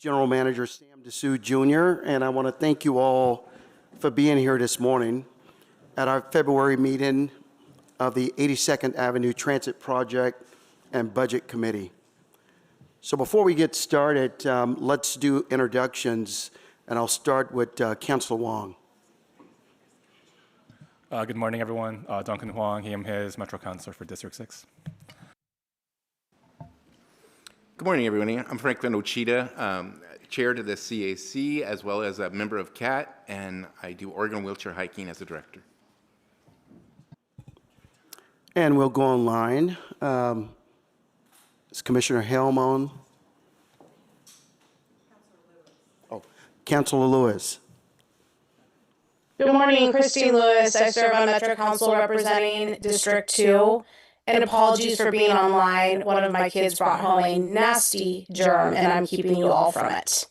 General Manager Sam DeSue Jr., and I want to thank you all for being here this morning at our February meeting of the 82nd Avenue Transit Project and Budget Committee. So before we get started, let's do introductions, and I'll start with Councilor Wong. Good morning, everyone. Duncan Huang, I am his Metro Councilor for District 6. Good morning, everybody. I'm Franklin Ochita, chair to the CAC, as well as a member of CAT, and I do Oregon wheelchair hiking as a director. And we'll go online. Is Commissioner Helm on? Oh, Councilor Lewis. Good morning, Christine Lewis. I serve on Metro Council representing District 2. And apologies for being online. One of my kids brought home a nasty germ, and I'm keeping you all from it.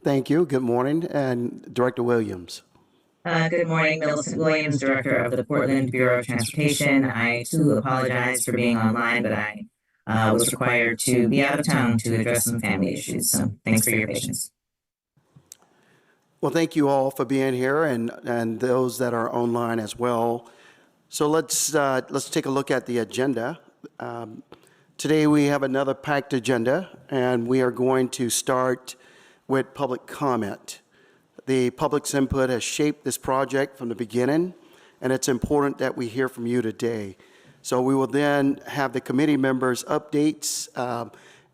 Thank you. Good morning. And Director Williams. Good morning, Millicent Williams, Director of the Portland Bureau of Transportation. I too apologize for being online, but I was required to be out of town to address some family issues. So thanks for your patience. Well, thank you all for being here, and those that are online as well. So let's take a look at the agenda. Today we have another packed agenda, and we are going to start with public comment. The public's input has shaped this project from the beginning, and it's important that we hear from you today. So we will then have the committee members' updates,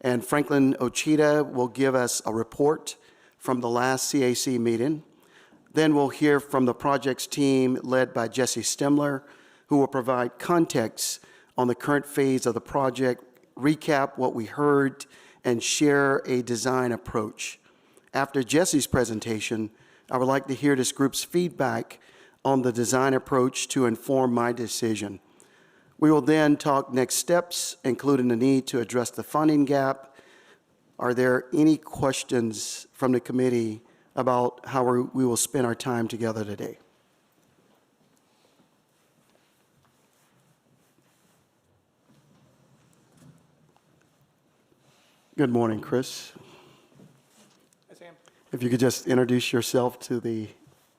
and Franklin Ochita will give us a report from the last CAC meeting. Then we'll hear from the project's team led by Jesse Stemler, who will provide context on the current phase of the project, recap what we heard, and share a design approach. After Jesse's presentation, I would like to hear this group's feedback on the design approach to inform my decision. We will then talk next steps, including the need to address the funding gap. Are there any questions from the committee about how we will spend our time together today? Good morning, Chris. Hi, Sam. If you could just introduce yourself to the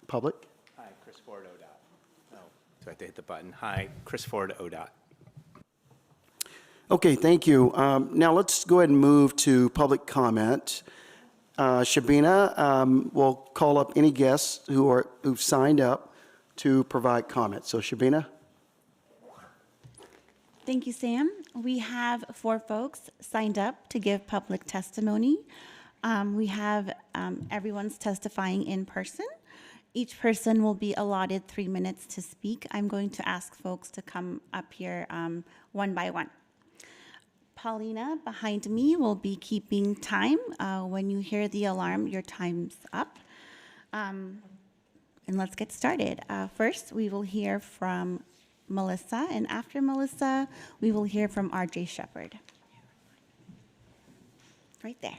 public. Hi, Chris Ford, ODOT. Oh, so I have to hit the button. Hi, Chris Ford, ODOT. Okay, thank you. Now let's go ahead and move to public comment. Shabina will call up any guests who've signed up to provide comments. So Shabina. Thank you, Sam. We have 4 folks signed up to give public testimony. We have everyone's testifying in person. Each person will be allotted 3 minutes to speak. I'm going to ask folks to come up here one by one. Paulina behind me will be keeping time. When you hear the alarm, your time's up. And let's get started. First, we will hear from Melissa, and after Melissa, we will hear from RJ Shepard. Right there.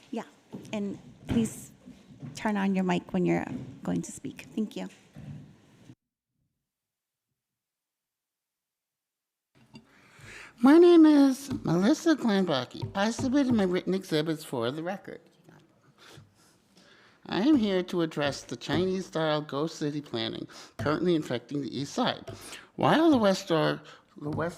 Yeah, and please turn on your mic when you're going to speak. Thank you. My name is Melissa Glenbach. I submitted my written exhibits for the record. I am here to address the Chinese-style ghost city planning currently infecting the East Side. While the West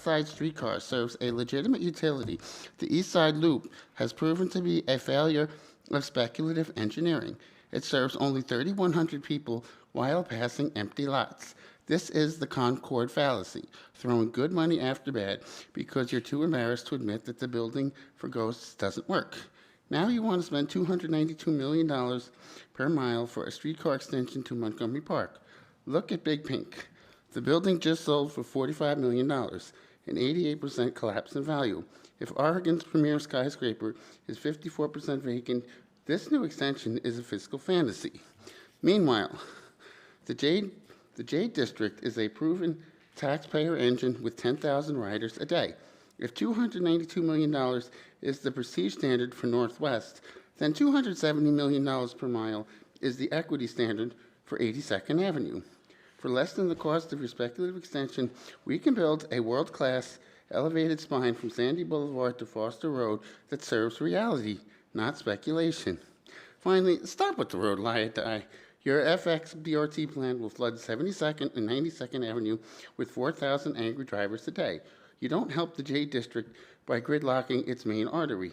Side streetcar serves a legitimate utility, the East Side Loop has proven to be a failure of speculative engineering. It serves only 3,100 people while passing empty lots. This is the Concord fallacy, throwing good money after bad because you're too embarrassed to admit that the building for ghosts doesn't work. Now you want to spend $292 million per mile for a streetcar extension to Montgomery Park. Look at Big Pink. The building just sold for $45 million, an 88% collapse in value. If Oregon's premier skyscraper is 54% vacant, this new extension is a fiscal fantasy. Meanwhile, the Jade District is a proven taxpayer engine with 10,000 riders a day. If $292 million is the prestige standard for Northwest, then $270 million per mile is the equity standard for 82nd Avenue. For less than the cost of your speculative extension, we can build a world-class elevated spine from Sandy Boulevard to Foster Road that serves reality, not speculation. Finally, stop with the road lie or die. Your FX BRT plan will flood 72nd and 92nd Avenue with 4,000 angry drivers a day. You don't help the J District by gridlocking its main artery.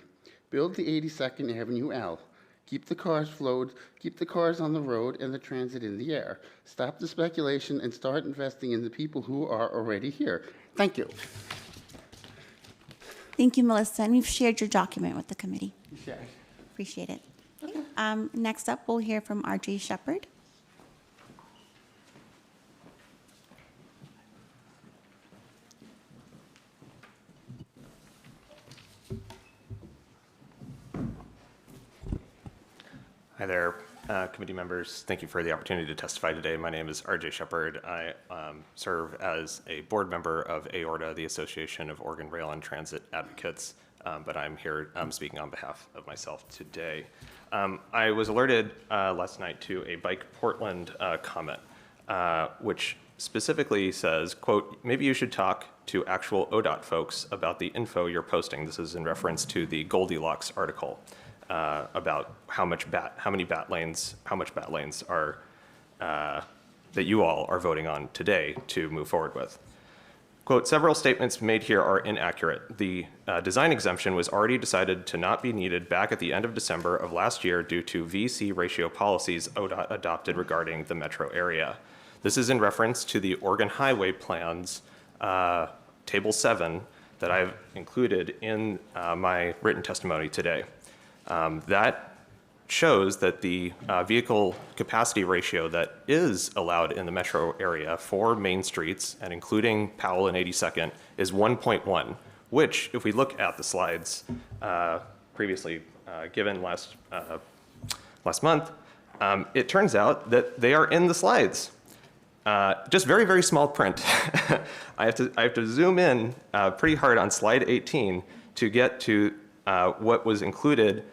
Build the 82nd Avenue L. Keep the cars flowed, keep the cars on the road and the transit in the air. Stop the speculation and start investing in the people who are already here. Thank you. Thank you, Melissa, and we've shared your document with the committee. Sure. Appreciate it. Next up, we'll hear from RJ Shepherd. Hi there, committee members. Thank you for the opportunity to testify today. My name is RJ Shepherd. I serve as a board member of AORTA, the Association of Oregon Rail and Transit Advocates, but I'm here speaking on behalf of myself today. I was alerted last night to a Bike Portland comment, which specifically says, quote, maybe you should talk to actual ODOT folks about the info you're posting. This is in reference to the Goldilocks article. About how much bat lanes are that you all are voting on today to move forward with. Quote, several statements made here are inaccurate. The design exemption was already decided to not be needed back at the end of December of last year due to VC ratio policies ODOT adopted regarding the metro area. This is in reference to the Oregon Highway Plans, Table 7, that I've included in my written testimony today. That shows that the vehicle capacity ratio that is allowed in the metro area for main streets, and including Powell and 82nd, is 1.1, which, if we look at the slides previously given last month, it turns out that they are in the slides. Just very, very small print. I have to zoom in pretty hard on slide 18 to get to what was included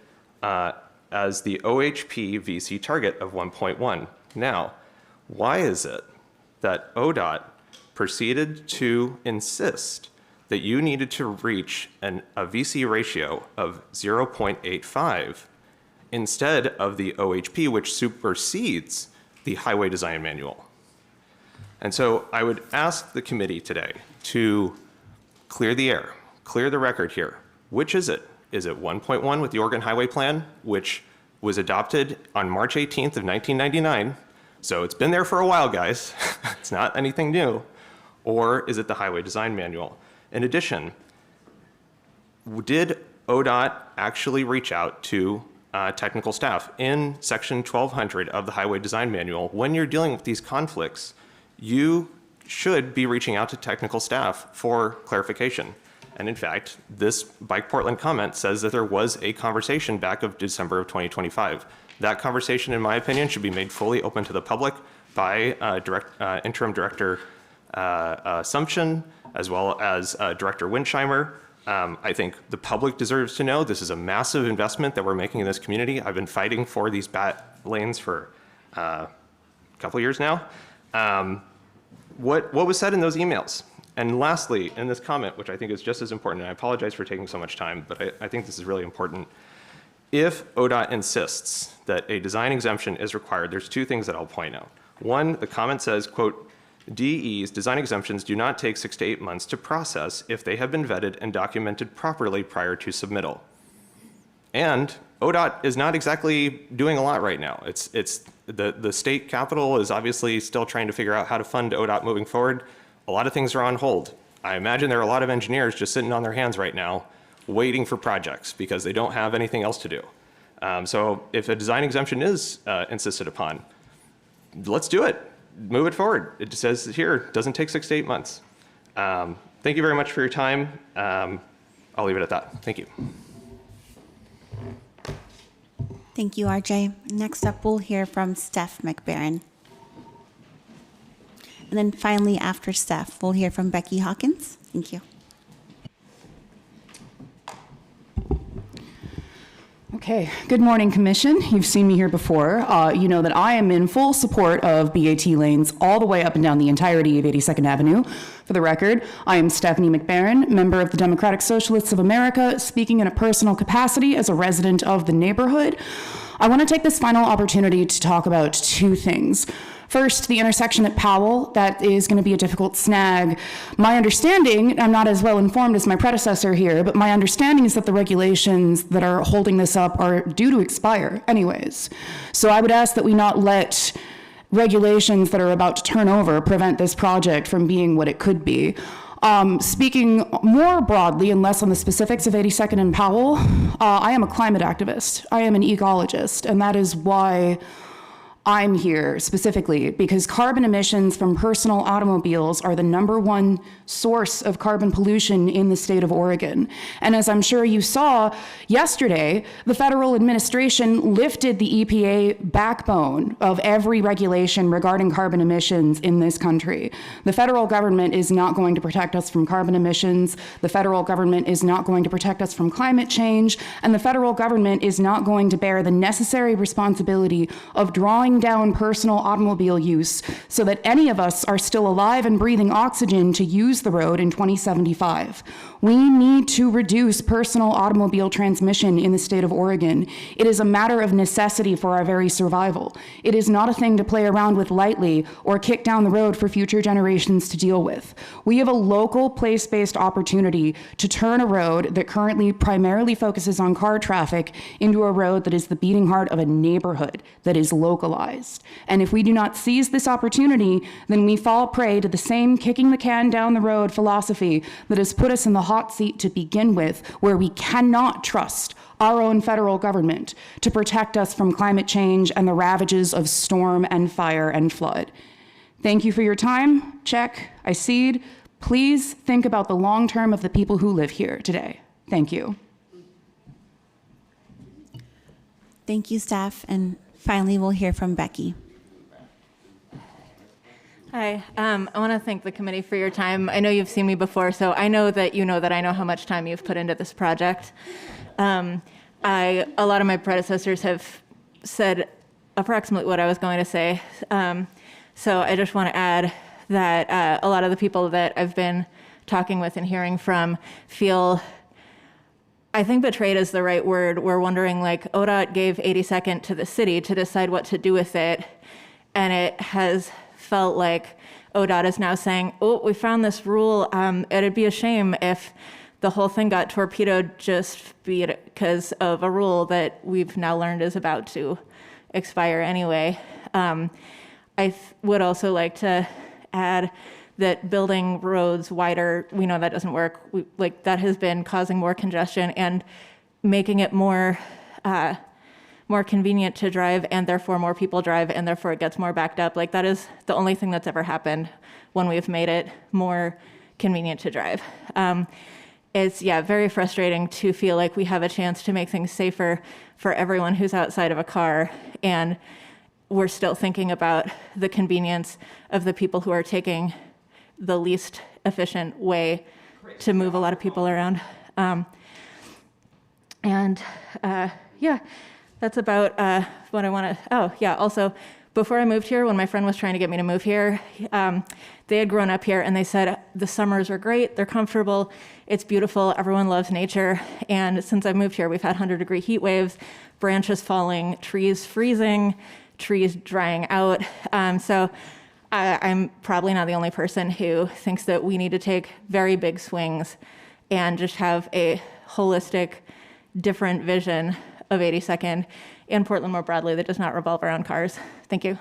as the OHP VC target of 1.1. Now, why is it that ODOT proceeded to insist that you needed to reach a VC ratio of 0.85 instead of the OHP, which supersedes the Highway Design Manual? And so I would ask the committee today to clear the air, clear the record here. Which is it? Is it 1.1 with the Oregon Highway Plan, which was adopted on March 18th of 1999? So it's been there for a while, guys. It's not anything new. Or is it the Highway Design Manual? In addition, did ODOT actually reach out to technical staff? In section 1200 of the Highway Design Manual, when you're dealing with these conflicts, you should be reaching out to technical staff for clarification. And in fact, this Bike Portland comment says that there was a conversation back of December of 2025. That conversation, in my opinion, should be made fully open to the public by Interim Director Sumption, as well as Director Winsheimer. I think the public deserves to know this is a massive investment that we're making in this community. I've been fighting for these bat lanes for a couple years now. What was said in those emails? And lastly, in this comment, which I think is just as important, and I apologize for taking so much time, but I think this is really important. If ODOT insists that a design exemption is required, there's two things that I'll point out. One, the comment says, quote, DE's design exemptions do not take 6 to 8 months to process if they have been vetted and documented properly prior to submittal. And ODOT is not exactly doing a lot right now. The state capital is obviously still trying to figure out how to fund ODOT moving forward. A lot of things are on hold. I imagine there are a lot of engineers just sitting on their hands right now waiting for projects because they don't have anything else to do. So if a design exemption is insisted upon, let's do it. Move it forward. It says here, it doesn't take 6 to 8 months. Thank you very much for your time. I'll leave it at that. Thank you. Thank you, RJ. Next up, we'll hear from Steph McBaron. And then finally, after Steph, we'll hear from Becky Hawkins. Thank you. Okay, good morning, Commission. You've seen me here before. You know that I am in full support of BAT lanes all the way up and down the entirety of 82nd Avenue. For the record, I am Stephanie McBaron, member of the Democratic Socialists of America, speaking in a personal capacity as a resident of the neighborhood. I want to take this final opportunity to talk about two things. First, the intersection at Powell, that is going to be a difficult snag. My understanding, I'm not as well informed as my predecessor here, but my understanding is that the regulations that are holding this up are due to expire anyways. So I would ask that we not let regulations that are about to turn over prevent this project from being what it could be. Speaking more broadly and less on the specifics of 82nd and Powell, I am a climate activist. I am an ecologist, and that is why I'm here specifically, because carbon emissions from personal automobiles are the #1 source of carbon pollution in the state of Oregon. And as I'm sure you saw yesterday, the federal administration lifted the EPA backbone of every regulation regarding carbon emissions in this country. The federal government is not going to protect us from carbon emissions. The federal government is not going to protect us from climate change. And the federal government is not going to bear the necessary responsibility of drawing down personal automobile use so that any of us are still alive and breathing oxygen to use the road in 2075. We need to reduce personal automobile transmission in the state of Oregon. It is a matter of necessity for our very survival. It is not a thing to play around with lightly or kick down the road for future generations to deal with. We have a local place-based opportunity to turn a road that currently primarily focuses on car traffic into a road that is the beating heart of a neighborhood that is localized. And if we do not seize this opportunity, then we fall prey to the same kicking the can down the road philosophy that has put us in the hot seat to begin with, where we cannot trust our own federal government to protect us from climate change and the ravages of storm and fire and flood. Thank you for your time. Check. I cede. Please think about the long term of the people who live here today. Thank you. Thank you, staff. And finally, we'll hear from Becky. Hi, I want to thank the committee for your time. I know you've seen me before, so I know that you know that I know how much time you've put into this project. A lot of my predecessors have said approximately what I was going to say. So I just want to add that a lot of the people that I've been talking with and hearing from feel, I think betrayed is the right word. We're wondering, like, ODOT gave 82nd to the city to decide what to do with it, and it has felt like ODOT is now saying, oh, we found this rule. It'd be a shame if the whole thing got torpedoed just because of a rule that we've now learned is about to expire anyway. I would also like to add that building roads wider, we know that doesn't work. That has been causing more congestion and making it more convenient to drive, and therefore more people drive, and therefore it gets more backed up. Like, that is the only thing that's ever happened when we've made it more convenient to drive. It's very frustrating to feel like we have a chance to make things safer for everyone who's outside of a car, and we're still thinking about the convenience of the people who are taking the least efficient way to move a lot of people around. That's about what I want to, also, before I moved here, when my friend was trying to get me to move here, they had grown up here and they said, the summers are great, they're comfortable, it's beautiful, everyone loves nature. And since I moved here, we've had 100-degree heat waves, branches falling, trees freezing, trees drying out. So I'm probably not the only person who thinks that we need to take very big swings and just have a holistic, different vision of 82nd and Portland more broadly that does not revolve around cars. Thank you.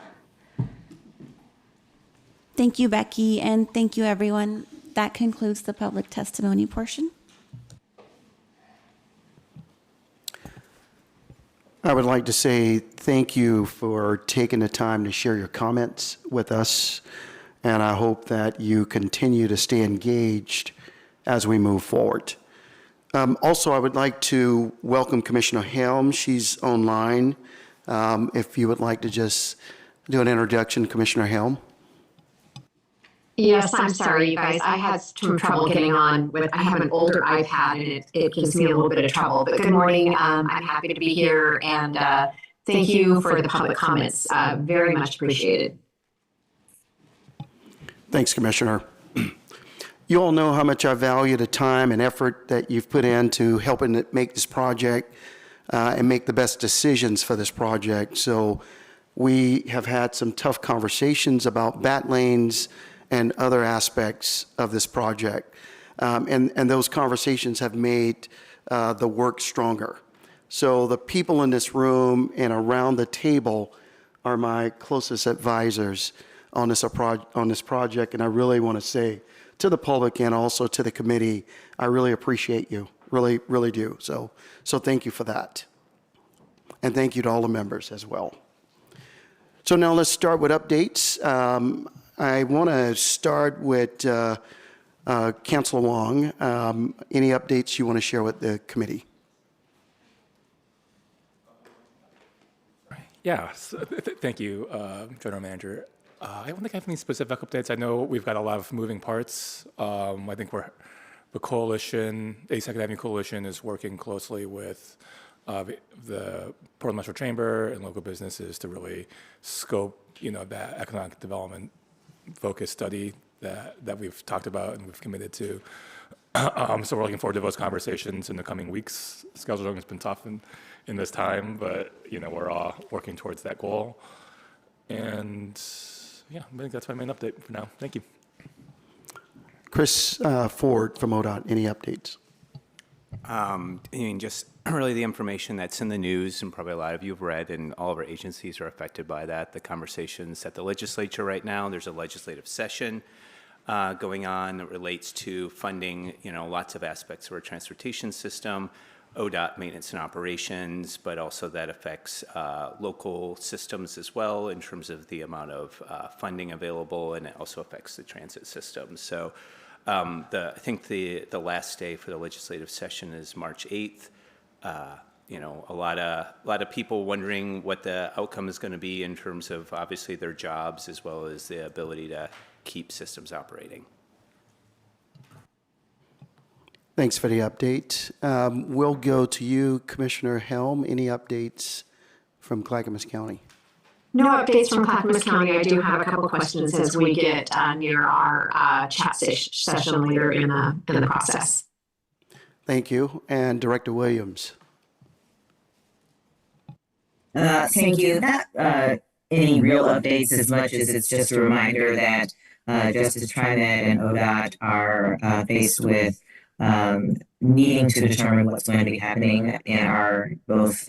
Thank you, Becky, and thank you, everyone. That concludes the public testimony portion. I would like to say thank you for taking the time to share your comments with us, and I hope that you continue to stay engaged as we move forward. Also, I would like to welcome Commissioner Helm. She's online. If you would like to just do an introduction, Commissioner Helm. Yes, I'm sorry, you guys. I had some trouble getting on with, I have an older iPad and it gives me a little bit of trouble. But good morning. I'm happy to be here and thank you for the public comments. Very much appreciated. Thanks, Commissioner. You all know how much I value the time and effort that you've put into helping to make this project and make the best decisions for this project. So we have had some tough conversations about bat lanes and other aspects of this project. And those conversations have made the work stronger. So the people in this room and around the table are my closest advisors on this project. And I really want to say to the public and also to the committee, I really appreciate you, really, really do. So thank you for that. And thank you to all the members as well. So now let's start with updates. I want to start with Councilor Wong. Any updates you want to share with the committee? Yeah, thank you, General Manager. I don't think I have any specific updates. I know we've got a lot of moving parts. I think the coalition, 82nd Avenue Coalition, is working closely with the Portland Metro Chamber and local businesses to really scope, that economic development focus study that we've talked about and we've committed to. So we're looking forward to those conversations in the coming weeks. Scheduling has been tough in this time, but we're all working towards that goal. And yeah, I think that's my main update for now. Thank you. Chris Ford from ODOT, any updates? Just really the information that's in the news, and probably a lot of you have read, and all of our agencies are affected by that. The conversations at the legislature right now, there's a legislative session going on that relates to funding, lots of aspects of our transportation system, ODOT maintenance and operations, but also that affects local systems as well in terms of the amount of funding available, and it also affects the transit system. So I think the last day for the legislative session is March 8th. A lot of people wondering what the outcome is going to be in terms of obviously their jobs as well as the ability to keep systems operating. Thanks for the update. We'll go to you, Commissioner Helm. Any updates from Clackamas County? No updates from Clackamas County. I do have a couple questions as we get near our chat session later in the process. Thank you. And Director Williams. Thank you. Not any real updates as much as it's just a reminder that Justice TriMet and ODOT are faced with needing to determine what's going to be happening in our both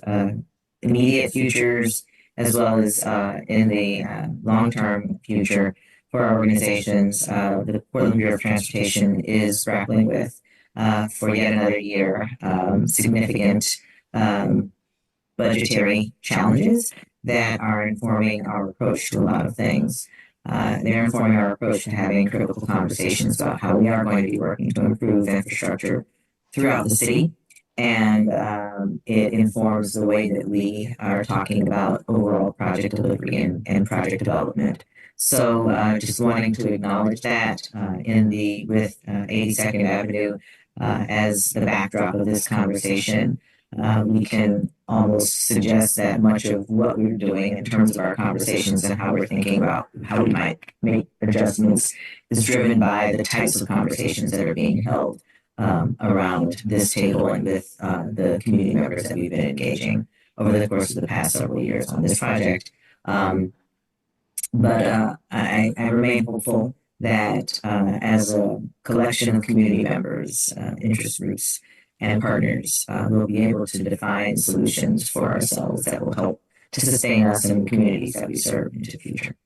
immediate futures as well as in the long-term future for our organizations. The Portland Bureau of Transportation is grappling with for yet another year significant budgetary challenges that are informing our approach to a lot of things. They're informing our approach to having critical conversations about how we are going to be working to improve infrastructure throughout the city. And it informs the way that we are talking about overall project delivery and project development. So just wanting to acknowledge that with 82nd Avenue as the backdrop of this conversation, we can almost suggest that much of what we're doing in terms of our conversations and how we're thinking about how we might make adjustments is driven by the types of conversations that are being held around this table and with the community members that we've been engaging over the course of the past several years on this project. But I remain hopeful that as a collection of community members, interest groups, and partners, we'll be able to define solutions for ourselves that will help to sustain us in the communities that we serve into the future.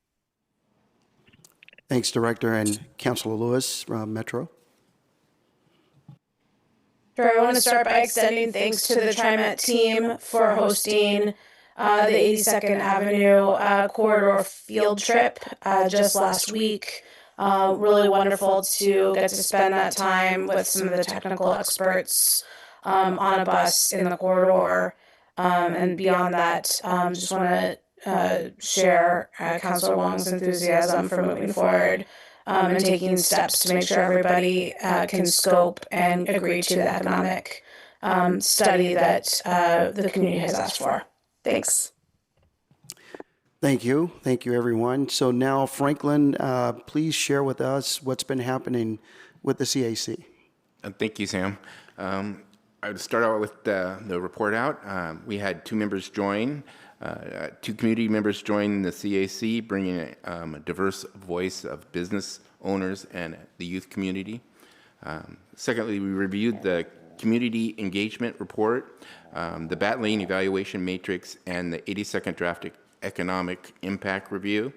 Thanks, Director. And Councilor Lewis from Metro. Sure, I want to start by extending thanks to the TriMet team for hosting the 82nd Avenue corridor field trip just last week. Really wonderful to get to spend that time with some of the technical experts on a bus in the corridor. And beyond that, just want to share Councilor Wong's enthusiasm for moving forward and taking steps to make sure everybody can scope and agree to the economic study that the community has asked for. Thanks. Thank you. Thank you, everyone. So now, Franklin, please share with us what's been happening with the CAC. Thank you, Sam. I would start out with the report out. We had two members join, two community members join the CAC, bringing a diverse voice of business owners and the youth community. Secondly, we reviewed the community engagement report, the Bat Lane evaluation matrix, and the 82nd draft economic impact review.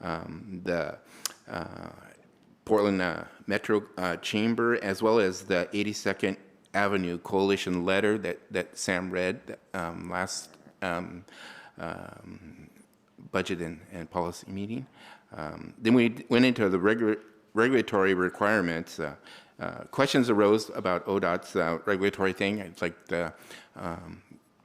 The Portland Metro Chamber, as well as the 82nd Avenue Coalition letter that Sam read last budget and policy meeting. Then we went into the regulatory requirements. Questions arose about ODOT's regulatory thing. It's like the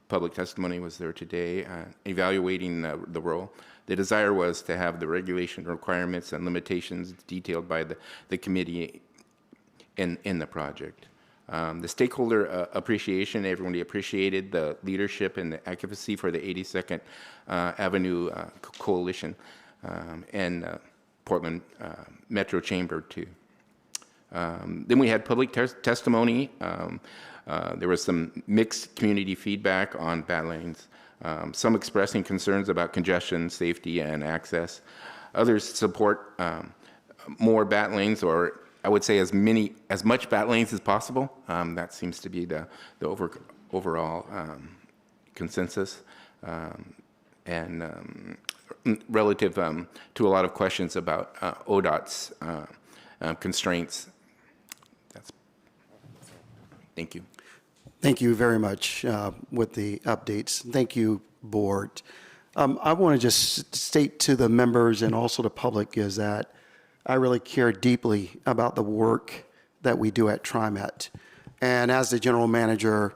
public testimony was there today, evaluating the role. The desire was to have the regulation requirements and limitations detailed by the committee in the project. The stakeholder appreciation, everybody appreciated the leadership and the advocacy for the 82nd Avenue Coalition and Portland Metro Chamber too. Then we had public testimony. There was some mixed community feedback on bat lanes, some expressing concerns about congestion, safety, and access. Others support more bat lanes, or I would say as much bat lanes as possible. That seems to be the overall consensus, and relative to a lot of questions about ODOT's constraints. Thank you. Thank you very much with the updates. Thank you, board. I want to just state to the members and also the public is that I really care deeply about the work that we do at TriMet. And as the general manager,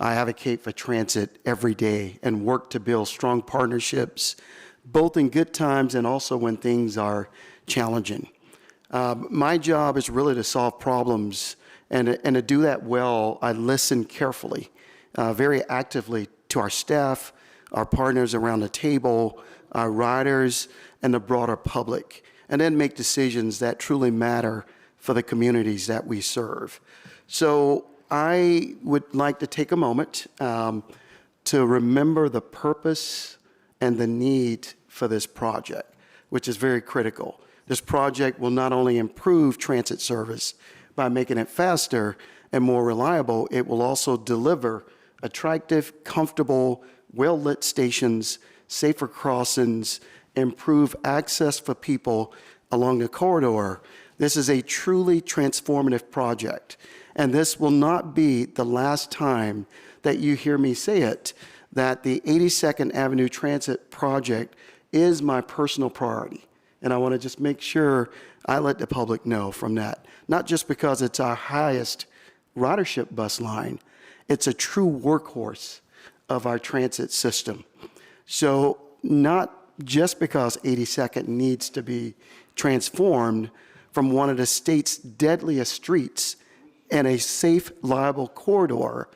I advocate for transit every day and work to build strong partnerships, both in good times and also when things are challenging. My job is really to solve problems, and to do that well, I listen carefully, very actively to our staff, our partners around the table, our riders, and the broader public, and then make decisions that truly matter for the communities that we serve. So I would like to take a moment to remember the purpose and the need for this project, which is very critical. This project will not only improve transit service by making it faster and more reliable, it will also deliver attractive, comfortable, well-lit stations, safer crossings, improve access for people along the corridor. This is a truly transformative project, and this will not be the last time that you hear me say it, that the 82nd Avenue Transit Project is my personal priority. And I want to just make sure I let the public know from that, not just because it's our highest ridership bus line, it's a true workhorse of our transit system. So not just because 82nd needs to be transformed from one of the state's deadliest streets and a safe, reliable corridor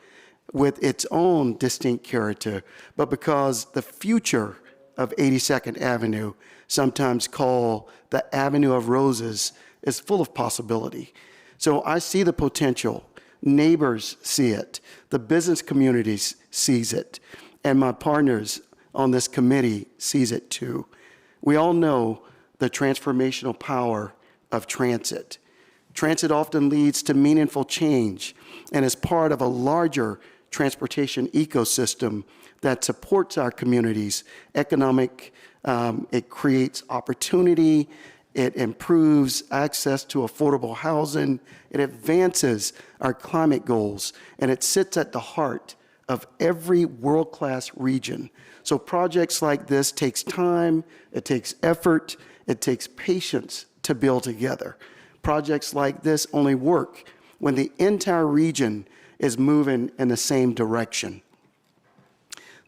with its own distinct character, but because the future of 82nd Avenue, sometimes called the Avenue of Roses, is full of possibility. So I see the potential. Neighbors see it. The business community sees it. And my partners on this committee sees it too. We all know the transformational power of transit. Transit often leads to meaningful change and is part of a larger transportation ecosystem that supports our communities, economic, it creates opportunity, it improves access to affordable housing, it advances our climate goals, and it sits at the heart of every world-class region. So projects like this takes time, it takes effort, it takes patience to build together. Projects like this only work when the entire region is moving in the same direction.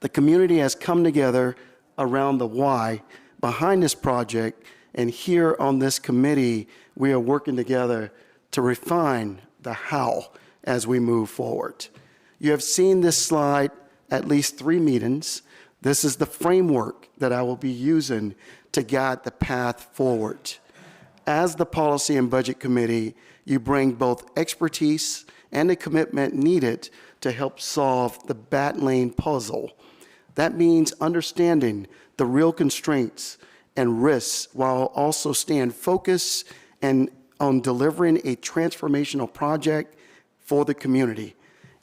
The community has come together around the why behind this project, and here on this committee, we are working together to refine the how as we move forward. You have seen this slide at least 3 meetings. This is the framework that I will be using to guide the path forward. As the Policy and Budget Committee, you bring both expertise and the commitment needed to help solve the Bat Lane puzzle. That means understanding the real constraints and risks while also staying focused and on delivering a transformational project for the community.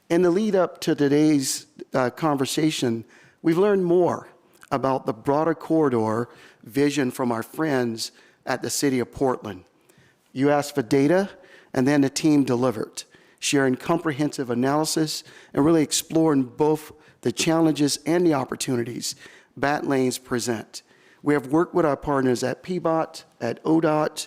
In the lead up to today's conversation, we've learned more about the broader corridor vision from our friends at the City of Portland. You asked for data, and then the team delivered, sharing comprehensive analysis and really exploring both the challenges and the opportunities Bat Lanes present. We have worked with our partners at PBOT, at ODOT,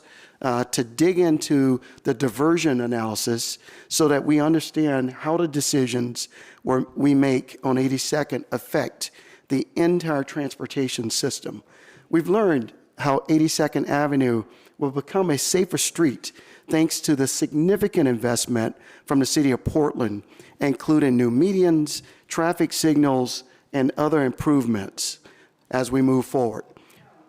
to dig into the diversion analysis so that we understand how the decisions we make on 82nd affect the entire transportation system. We've learned how 82nd Avenue will become a safer street thanks to the significant investment from the City of Portland, including new medians, traffic signals, and other improvements as we move forward.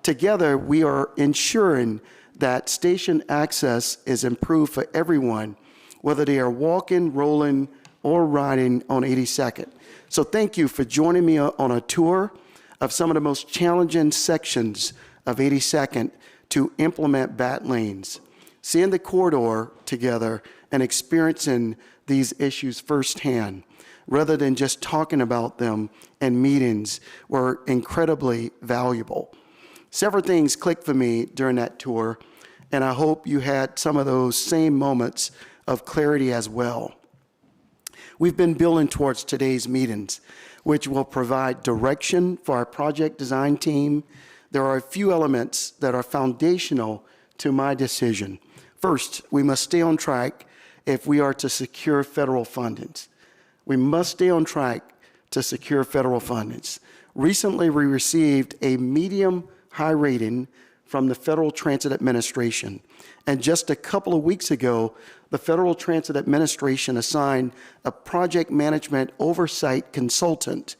Together, we are ensuring that station access is improved for everyone, whether they are walking, rolling, or riding on 82nd. So thank you for joining me on a tour of some of the most challenging sections of 82nd to implement Bat Lanes. Seeing the corridor together and experiencing these issues firsthand, rather than just talking about them in meetings, were incredibly valuable. Several things clicked for me during that tour, and I hope you had some of those same moments of clarity as well. We've been building towards today's meetings, which will provide direction for our project design team. There are a few elements that are foundational to my decision. First, we must stay on track if we are to secure federal fundings. We must stay on track to secure federal fundings. Recently, we received a medium-high rating from the Federal Transit Administration. And just a couple of weeks ago, the Federal Transit Administration assigned a project management oversight consultant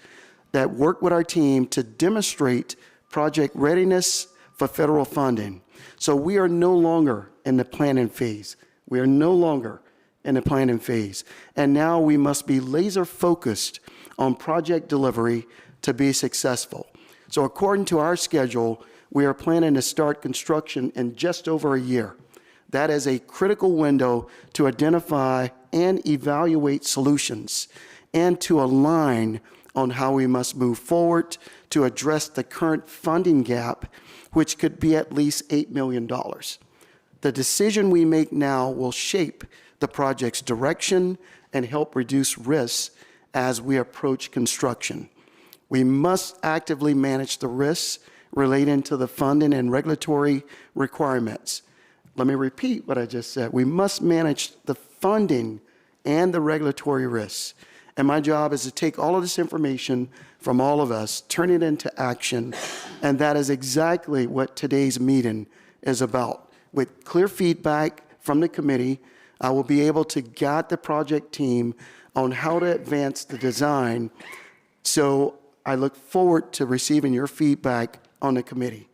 that worked with our team to demonstrate project readiness for federal funding. So we are no longer in the planning phase. We are no longer in the planning phase. And now we must be laser focused on project delivery to be successful. So according to our schedule, we are planning to start construction in just over a year. That is a critical window to identify and evaluate solutions and to align on how we must move forward to address the current funding gap, which could be at least $8 million. The decision we make now will shape the project's direction and help reduce risks as we approach construction. We must actively manage the risks relating to the funding and regulatory requirements. Let me repeat what I just said. We must manage the funding and the regulatory risks. And my job is to take all of this information from all of us, turn it into action, and that is exactly what today's meeting is about. With clear feedback from the committee, I will be able to guide the project team on how to advance the design. So I look forward to receiving your feedback on the committee.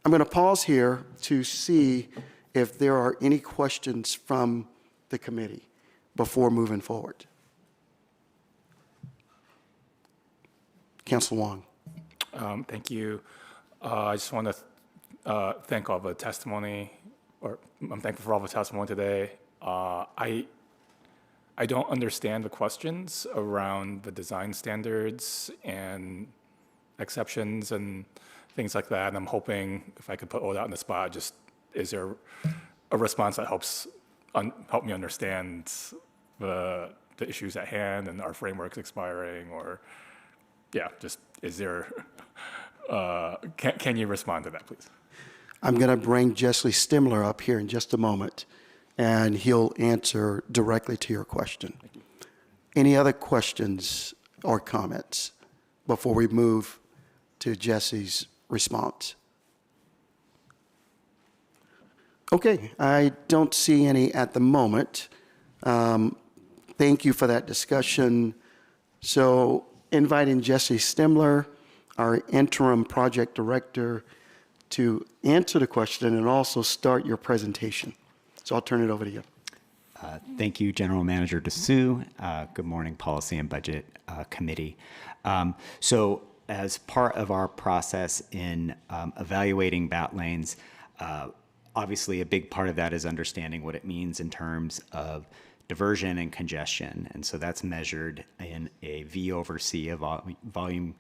I'm going to pause here to see if there are any questions from the committee before moving forward. Councilor Wong. Thank you. I just want to thank all the testimony, or I'm thankful for all the testimony today. I don't understand the questions around the design standards and exceptions and things like that. And I'm hoping if I could put ODOT on the spot, just is there a response that helps help me understand the issues at hand and our frameworks expiring, or yeah, just is there, can you respond to that, please? I'm going to bring Jesse Stimler up here in just a moment, and he'll answer directly to your question. Any other questions or comments before we move to Jesse's response? Okay, I don't see any at the moment. Thank you for that discussion. So inviting Jesse Stemler, our interim project director, to answer the question and also start your presentation. So I'll turn it over to you. Thank you, General Manager Dessou. Good morning, Policy and Budget Committee. So as part of our process in evaluating BAT lanes, obviously a big part of that is understanding what it means in terms of diversion and congestion. And so that's measured in a V over C, a volume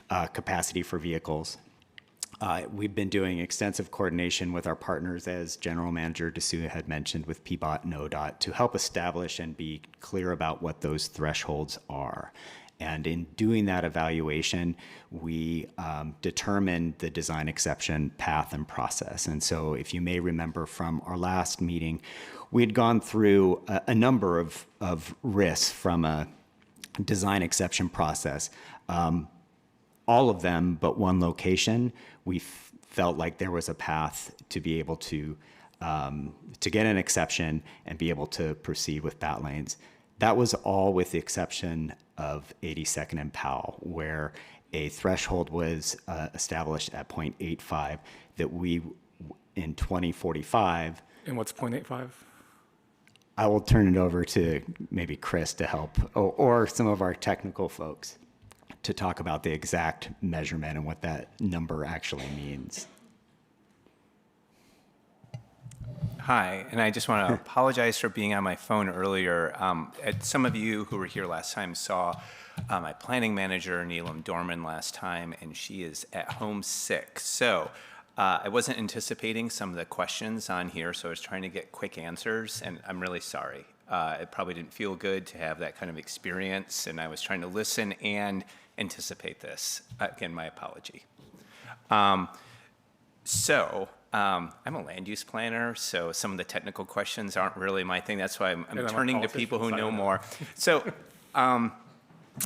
capacity for vehicles. We've been doing extensive coordination with our partners, as General Manager Dessou had mentioned, with PBOT and ODOT, to help establish and be clear about what those thresholds are. And in doing that evaluation, we determined the design exception path and process. And so if you may remember from our last meeting, we had gone through a number of risks from a design exception process. All of them but one location, we felt like there was a path to be able to get an exception and be able to proceed with BAT lanes. That was all with the exception of 82nd and Powell, where a threshold was established at 0.85 that we, in 2045. And what's 0.85? I will turn it over to maybe Chris to help, or some of our technical folks, to talk about the exact measurement and what that number actually means. Hi, and I just want to apologize for being on my phone earlier. Some of you who were here last time saw my planning manager, Neelam Dorman, last time, and she is at home sick. So I wasn't anticipating some of the questions on here, so I was trying to get quick answers, and I'm really sorry. It probably didn't feel good to have that kind of experience, and I was trying to listen and anticipate this. Again, my apology. I'm a land use planner, so some of the technical questions aren't really my thing. That's why I'm turning to people who know more. So, and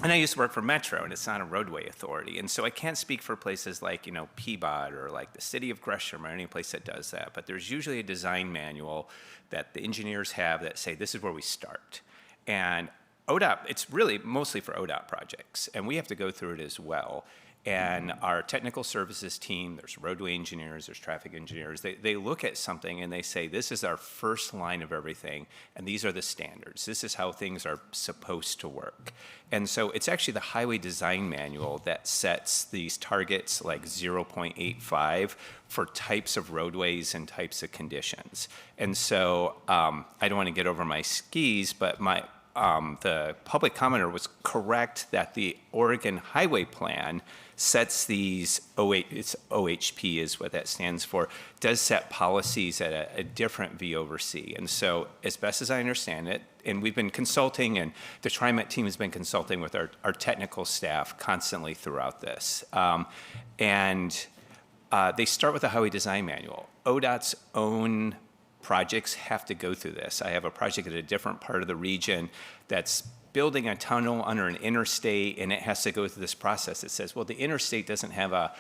I used to work for Metro, and it's not a roadway authority. And so I can't speak for places like, PBOT or like the city of Gresham or any place that does that. But there's usually a design manual that the engineers have that say, this is where we start. And ODOT, it's really mostly for ODOT projects, and we have to go through it as well. And our technical services team, there's roadway engineers, there's traffic engineers, they look at something and they say, this is our first line of everything, and these are the standards. This is how things are supposed to work. And so it's actually the highway design manual that sets these targets like 0.85 for types of roadways and types of conditions. And so I don't want to get over my skis, but the public commenter was correct that the Oregon Highway Plan sets these, it's OHP is what that stands for, does set policies at a different V over C. And so as best as I understand it, and we've been consulting, and the TriMet team has been consulting with our technical staff constantly throughout this. They start with the Highway Design Manual. ODOT's own projects have to go through this. I have a project at a different part of the region that's building a tunnel under an interstate, and it has to go through this process. It says, well, the interstate doesn't have a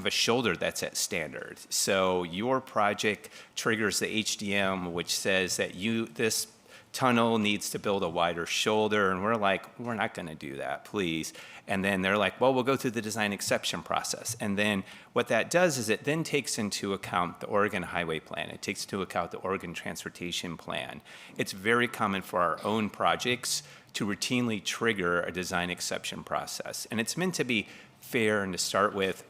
shoulder that's at standard. So your project triggers the HDM, which says that this tunnel needs to build a wider shoulder, and we're like, we're not going to do that, please. And then they're like, well, we'll go through the design exception process. And then what that does is it then takes into account the Oregon Highway Plan. It takes into account the Oregon Transportation Plan. It's very common for our own projects to routinely trigger a design exception process. And it's meant to be fair and to start with,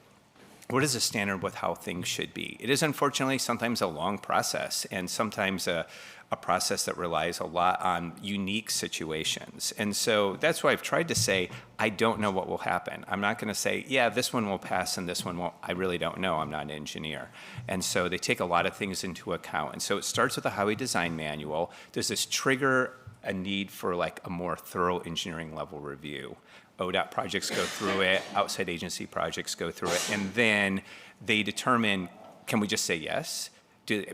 what is the standard with how things should be? It is unfortunately sometimes a long process, and sometimes a process that relies a lot on unique situations. And so that's why I've tried to say, I don't know what will happen. I'm not going to say, yeah, this one will pass and this one won't. I really don't know. I'm not an engineer. And so they take a lot of things into account. And so it starts with the Highway Design Manual. Does this trigger a need for like a more thorough engineering level review? ODOT projects go through it, outside agency projects go through it, and then they determine, can we just say yes?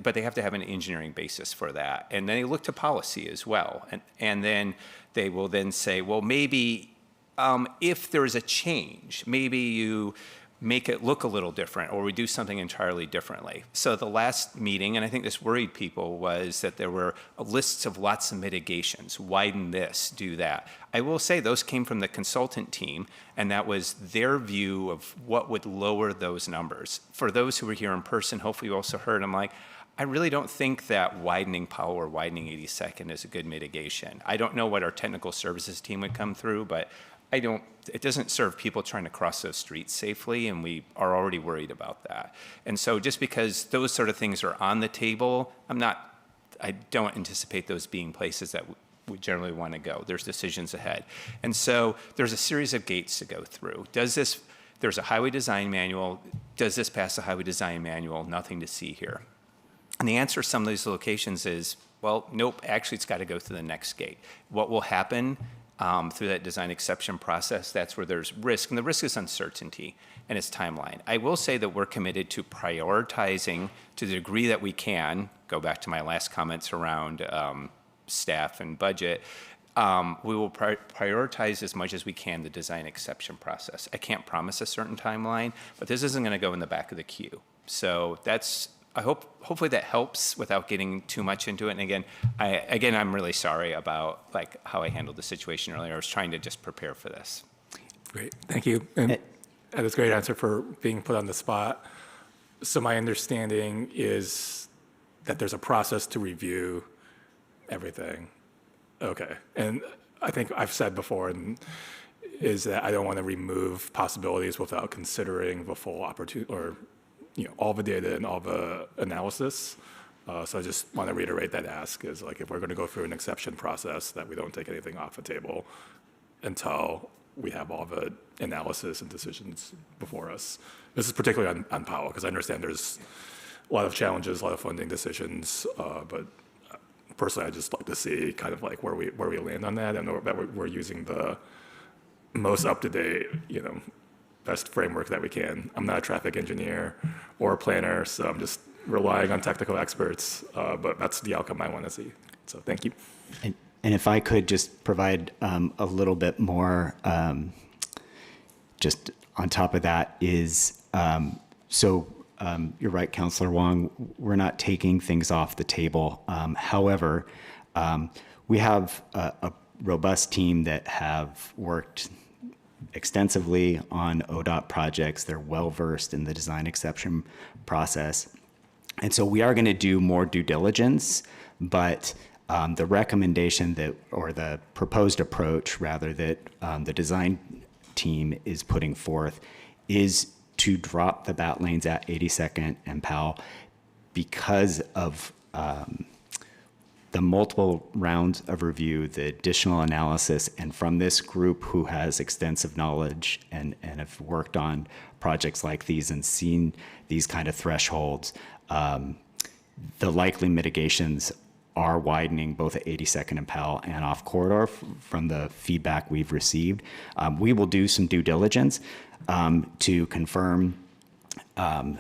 But they have to have an engineering basis for that. And then they look to policy as well. And then they will then say, well, maybe if there is a change, maybe you make it look a little different, or we do something entirely differently. So the last meeting, and I think this worried people, was that there were lists of lots of mitigations, widen this, do that. I will say those came from the consultant team, and that was their view of what would lower those numbers. For those who were here in person, hopefully you also heard, I'm like, I really don't think that widening Powell or widening 82nd is a good mitigation. I don't know what our technical services team would come through, but it doesn't serve people trying to cross those streets safely, and we are already worried about that. And so just because those sort of things are on the table, I don't anticipate those being places that we generally want to go. There's decisions ahead. And so there's a series of gates to go through. There's a highway design manual. Does this pass the highway design manual? Nothing to see here. And the answer to some of these locations is, well, nope, actually it's got to go through the next gate. What will happen through that design exception process, that's where there's risk, and the risk is uncertainty and its timeline. I will say that we're committed to prioritizing to the degree that we can, go back to my last comments around staff and budget, we will prioritize as much as we can the design exception process. I can't promise a certain timeline, but this isn't going to go in the back of the queue. So hopefully that helps without getting too much into it. And again, I'm really sorry about how I handled the situation earlier. I was trying to just prepare for this. Great, thank you. And that's a great answer for being put on the spot. So my understanding is that there's a process to review everything. Okay, and I think I've said before is that I don't want to remove possibilities without considering the full opportunity or all the data and all the analysis. So I just want to reiterate that ask is if we're going to go through an exception process, that we don't take anything off the table until we have all the analysis and decisions before us. This is particularly on Powell, because I understand there's a lot of challenges, a lot of funding decisions, but personally, I just like to see kind of where we land on that, and that we're using the most up-to-date, best framework that we can. I'm not a traffic engineer or a planner, so I'm just relying on technical experts, but that's the outcome I want to see. So thank you. And if I could just provide a little bit more, just on top of that is, you're right, Councillor Wong, we're not taking things off the table. However, we have a robust team that have worked extensively on ODOT projects. They're well-versed in the design exception process. And so we are going to do more due diligence, but the recommendation or the proposed approach, rather, that the design team is putting forth is to drop the BAT lanes at 82nd and Powell because of the multiple rounds of review, the additional analysis, and from this group who has extensive knowledge and have worked on projects like these and seen these kind of thresholds, the likely mitigations are widening both at 82nd and Powell and off corridor from the feedback we've received. We will do some due diligence to confirm, and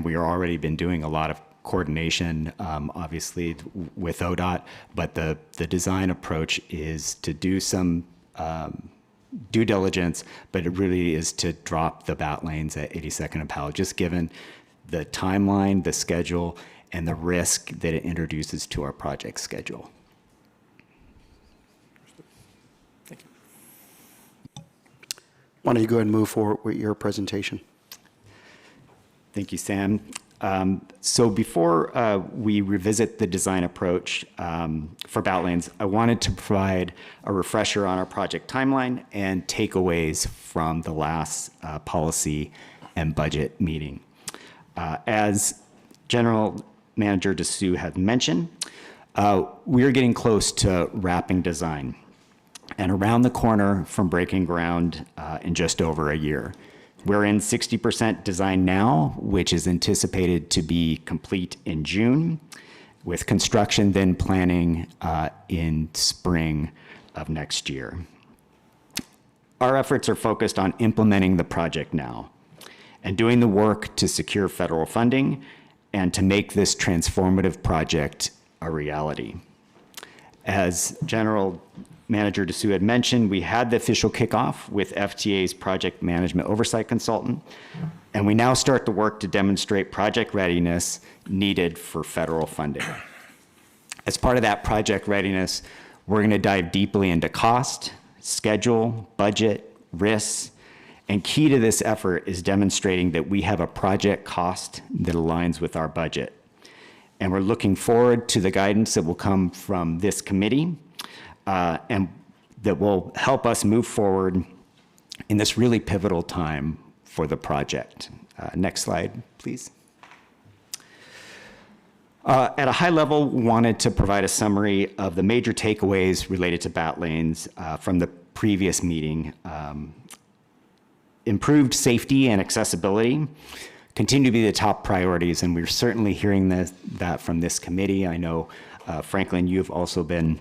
we are already been doing a lot of coordination, obviously, with ODOT, but the design approach is to do some due diligence, but it really is to drop the BAT lanes at 82nd and Powell, just given the timeline, the schedule, and the risk that it introduces to our project schedule. Thank you. Why don't you go ahead and move forward with your presentation? Thank you, Sam. So before we revisit the design approach for BAT lanes, I wanted to provide a refresher on our project timeline and takeaways from the last policy and budget meeting. As General Manager Dessou had mentioned, we are getting close to wrapping design and around the corner from breaking ground in just over a year. We're in 60% design now, which is anticipated to be complete in June, with construction then planning in spring of next year. Our efforts are focused on implementing the project now and doing the work to secure federal funding and to make this transformative project a reality. As General Manager Dessou had mentioned, we had the official kickoff with FTA's project management oversight consultant, and we now start the work to demonstrate project readiness needed for federal funding. As part of that project readiness, we're going to dive deeply into cost, schedule, budget, risks, and key to this effort is demonstrating that we have a project cost that aligns with our budget. And we're looking forward to the guidance that will come from this committee and that will help us move forward in this really pivotal time for the project. Next slide, please. At a high level, wanted to provide a summary of the major takeaways related to BAT lanes from the previous meeting. Improved safety and accessibility continue to be the top priorities, and we're certainly hearing that from this committee. I know, Franklin, you've also been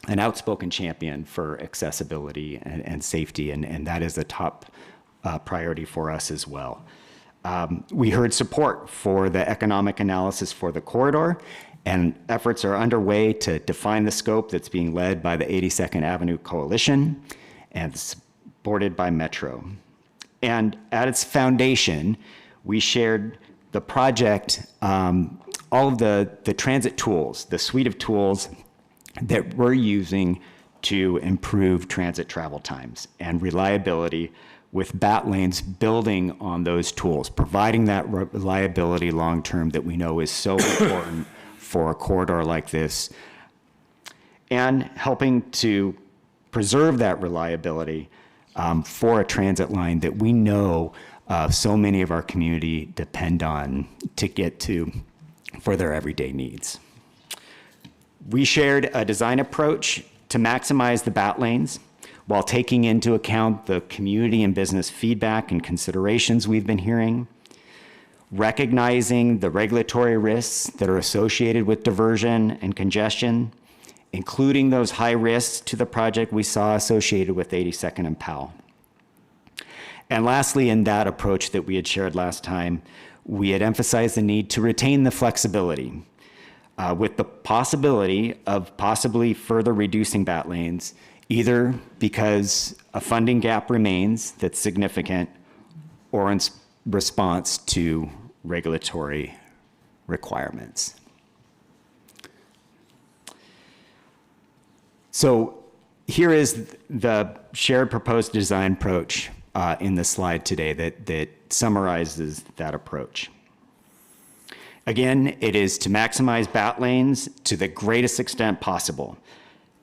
an outspoken champion for accessibility and safety, and that is a top priority for us as well. We heard support for the economic analysis for the corridor, and efforts are underway to define the scope that's being led by the 82nd Avenue Coalition and supported by Metro. And at its foundation, we shared the project, all of the transit tools, the suite of tools that we're using to improve transit travel times and reliability, with BAT lanes building on those tools, providing that reliability long-term that we know is so important for a corridor like this, and helping to preserve that reliability for a transit line that we know so many of our community depend on to get to for their everyday needs. We shared a design approach to maximize the BAT lanes while taking into account the community and business feedback and considerations we've been hearing, recognizing the regulatory risks that are associated with diversion and congestion, including those high risks to the project we saw associated with 82nd and Powell. And lastly, in that approach that we had shared last time, we had emphasized the need to retain the flexibility with the possibility of possibly further reducing BAT lanes, either because a funding gap remains that's significant or in response to regulatory requirements. So here is the shared proposed design approach in the slide today that summarizes that approach. Again, it is to maximize BAT lanes to the greatest extent possible.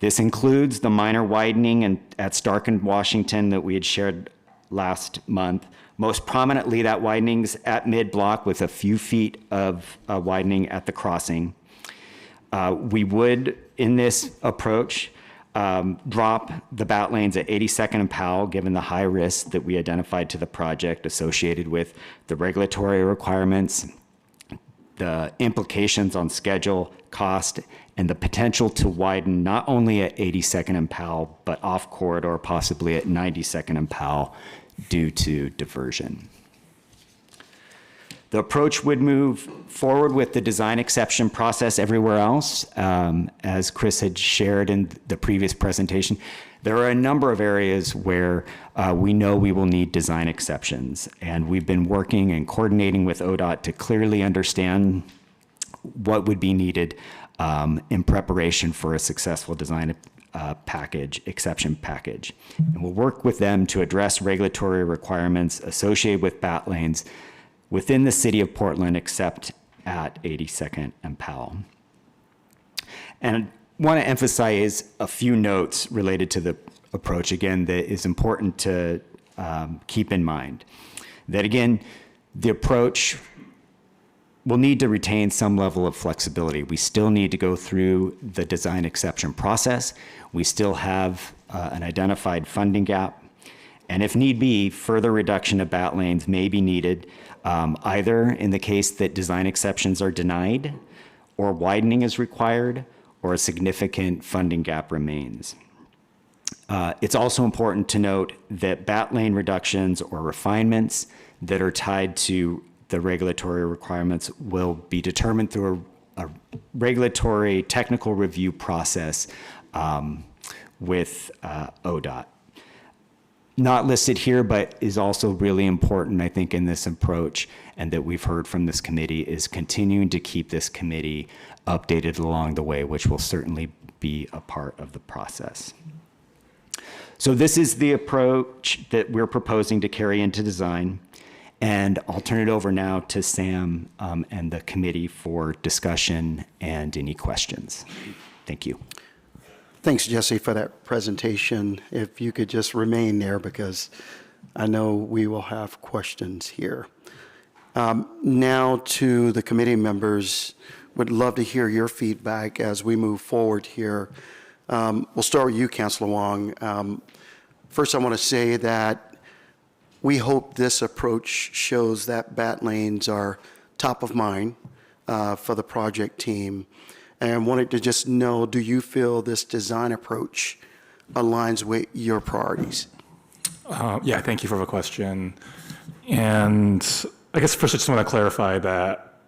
This includes the minor widening at Stark and Washington that we had shared last month. Most prominently, that widening's at mid-block with a few feet of widening at the crossing. We would, in this approach, drop the BAT lanes at 82nd and Powell, given the high risk that we identified to the project associated with the regulatory requirements, the implications on schedule, cost, and the potential to widen not only at 82nd and Powell, but off corridor, possibly at 92nd and Powell, due to diversion. The approach would move forward with the design exception process everywhere else. As Chris had shared in the previous presentation, there are a number of areas where we know we will need design exceptions, and we've been working and coordinating with ODOT to clearly understand what would be needed in preparation for a successful design exception package. And we'll work with them to address regulatory requirements associated with BAT lanes within the city of Portland, except at 82nd and Powell. And I want to emphasize a few notes related to the approach, again, that is important to keep in mind. That again, the approach will need to retain some level of flexibility. We still need to go through the design exception process. We still have an identified funding gap. And if need be, further reduction of BAT lanes may be needed, either in the case that design exceptions are denied, or widening is required, or a significant funding gap remains. It's also important to note that BAT lane reductions or refinements that are tied to the regulatory requirements will be determined through a regulatory technical review process with ODOT. Not listed here, but is also really important, I think, in this approach, and that we've heard from this committee, is continuing to keep this committee updated along the way, which will certainly be a part of the process. So this is the approach that we're proposing to carry into design. And I'll turn it over now to Sam and the committee for discussion and any questions. Thank you. Thanks, Jesse, for that presentation. If you could just remain there, because I know we will have questions here. Now to the committee members, would love to hear your feedback as we move forward here. We'll start with you, Councilor Wong. First, I want to say that we hope this approach shows that bat lanes are top of mind for the project team. And wanted to just know, do you feel this design approach aligns with your priorities? Yeah, thank you for the question. And I guess first I just want to clarify that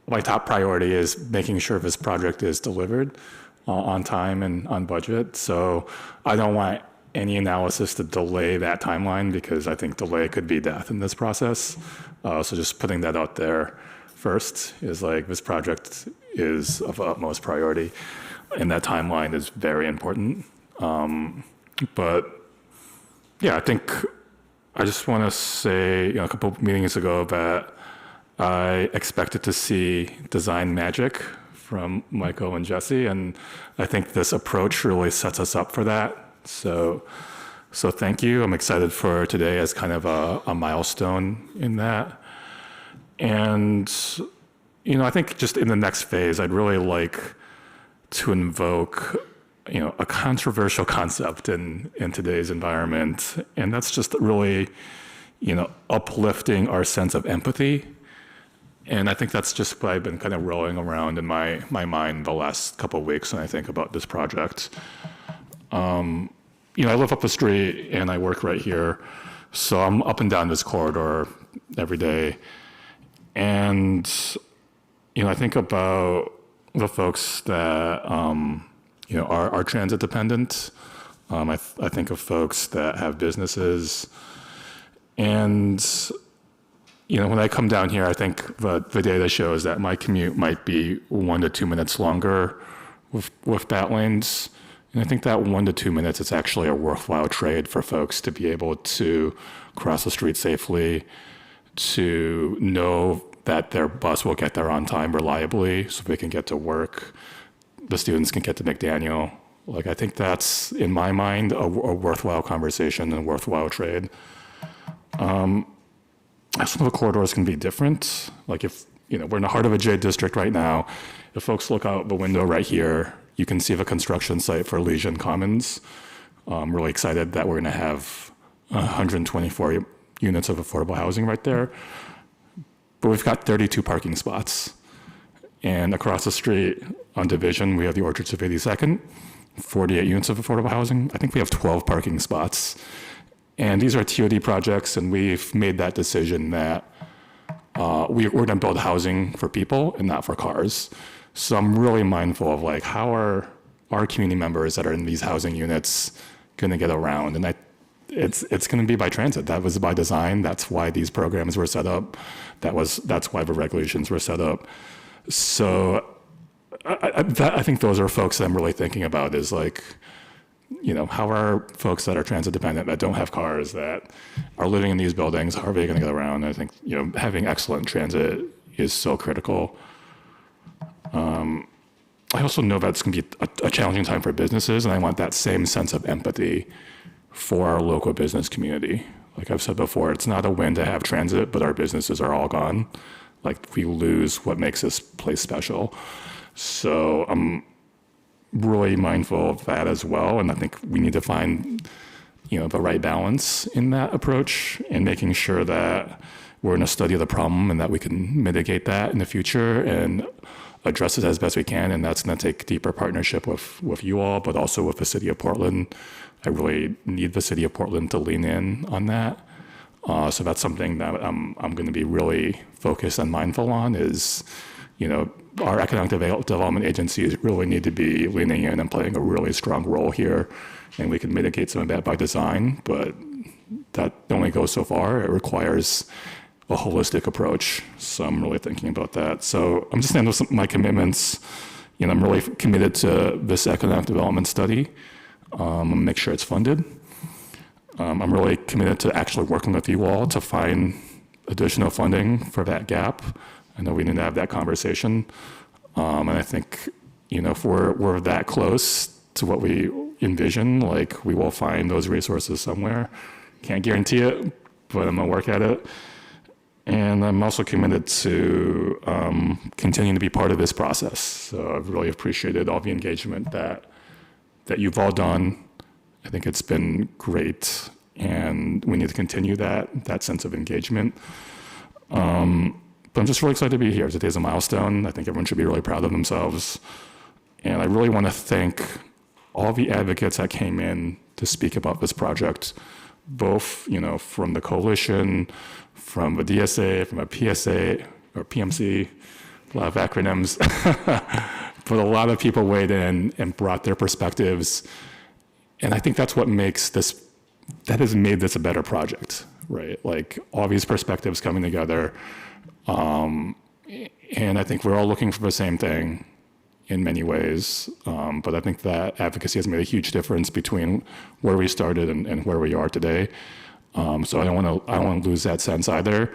my top priority is making sure this project is delivered on time and on budget. So I don't want any analysis to delay that timeline, because I think delay could be death in this process. So just putting that out there first is like, this project is of utmost priority, and that timeline is very important. But yeah, I think I just want to say, a couple of meetings ago that I expected to see design magic from Michael and Jesse, and I think this approach really sets us up for that. So thank you. I'm excited for today as kind of a milestone in that. And, I think just in the next phase, I'd really like to invoke, a controversial concept in today's environment. And that's just really, uplifting our sense of empathy. And I think that's just what I've been kind of rolling around in my mind the last couple of weeks when I think about this project. I live up the street and I work right here, so I'm up and down this corridor every day. And, I think about the folks that, are transit dependent. I think of folks that have businesses. And, when I come down here, I think the data shows that my commute might be 1 to 2 minutes longer with bat lanes. And I think that 1 to 2 minutes is actually a worthwhile trade for folks to be able to cross the street safely, to know that their bus will get there on time reliably so they can get to work, the students can get to McDaniel. Like, I think that's, in my mind, a worthwhile conversation and a worthwhile trade. Some of the corridors can be different. Like, if, we're in the heart of a J district right now, if folks look out the window right here, you can see the construction site for Legion Commons. I'm really excited that we're going to have 124 units of affordable housing right there. But we've got 32 parking spots. And across the street on Division, we have the Orchards of 82nd, 48 units of affordable housing. I think we have 12 parking spots. And these are TOD projects, and we've made that decision that we're going to build housing for people and not for cars. So I'm really mindful of like, how are our community members that are in these housing units going to get around? And it's going to be by transit. That was by design. That's why these programs were set up. That's why the regulations were set up. So I think those are folks that I'm really thinking about, is like, how are folks that are transit dependent, that don't have cars, that are living in these buildings, how are they going to get around? And I think, having excellent transit is so critical. I also know that it's going to be a challenging time for businesses, and I want that same sense of empathy for our local business community. Like I've said before, it's not a win to have transit, but our businesses are all gone. Like, we lose what makes this place special. So I'm really mindful of that as well, and I think we need to find, the right balance in that approach, and making sure that we're in a study of the problem and that we can mitigate that in the future and address it as best we can. And that's going to take deeper partnership with you all, but also with the city of Portland. I really need the city of Portland to lean in on that. So that's something that I'm going to be really focused and mindful on, is, our economic development agencies really need to be leaning in and playing a really strong role here, and we can mitigate some of that by design, but that only goes so far. It requires a holistic approach, so I'm really thinking about that. So I'm just saying those my commitments. I'm really committed to this economic development study. Make sure it's funded. I'm really committed to actually working with you all to find additional funding for that gap. I know we need to have that conversation. And I think, if we're that close to what we envision, like we will find those resources somewhere. Can't guarantee it, but I'm gonna work at it. And I'm also committed to continuing to be part of this process. So I've really appreciated all the engagement that you've all done. I think it's been great, and we need to continue that sense of engagement. But I'm just really excited to be here. Today's a milestone. I think everyone should be really proud of themselves. And I really want to thank all the advocates that came in to speak about this project, both, from the coalition, from the DSA, from a PSA or PMC, a lot of acronyms. But a lot of people weighed in and brought their perspectives. And I think that's what that has made this a better project, right? Like all these perspectives coming together. And I think we're all looking for the same thing in many ways. But I think that advocacy has made a huge difference between where we started and where we are today. So I don't want to lose that sense either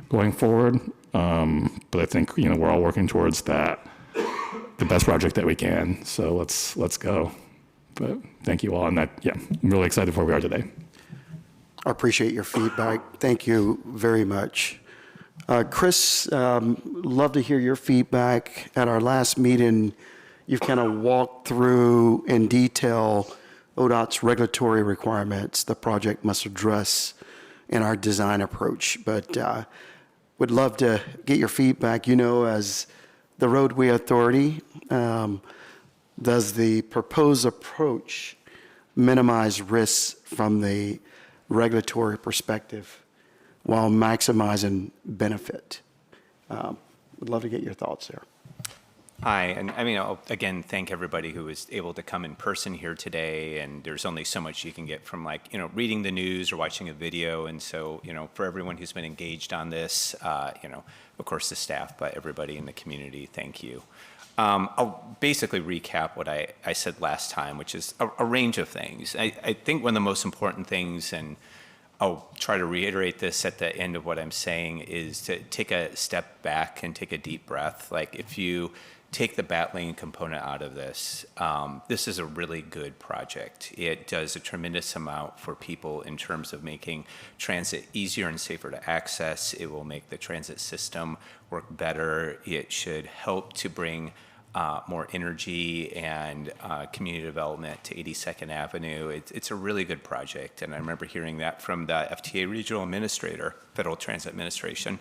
going forward. But I think, we're all working towards the best project that we can. So let's go. But thank you all. And I'm really excited for where we are today. I appreciate your feedback. Thank you very much. Chris, love to hear your feedback. At our last meeting, you've kind of walked through in detail ODOT's regulatory requirements the project must address in our design approach. But would love to get your feedback. As the roadway authority, does the proposed approach minimize risks from the regulatory perspective while maximizing benefit? Would love to get your thoughts there. Hi, and I'll again thank everybody who was able to come in person here today. And there's only so much you can get from reading the news or watching a video. And so, for everyone who's been engaged on this, of course the staff, but everybody in the community, thank you. I'll basically recap what I said last time, which is a range of things. I think one of the most important things, and I'll try to reiterate this at the end of what I'm saying, is to take a step back and take a deep breath. Like if you take the bat lane component out of this, this is a really good project. It does a tremendous amount for people in terms of making transit easier and safer to access. It will make the transit system work better. It should help to bring more energy and community development to 82nd Avenue. It's a really good project, and I remember hearing that from the FTA Regional Administrator, Federal Transit Administration,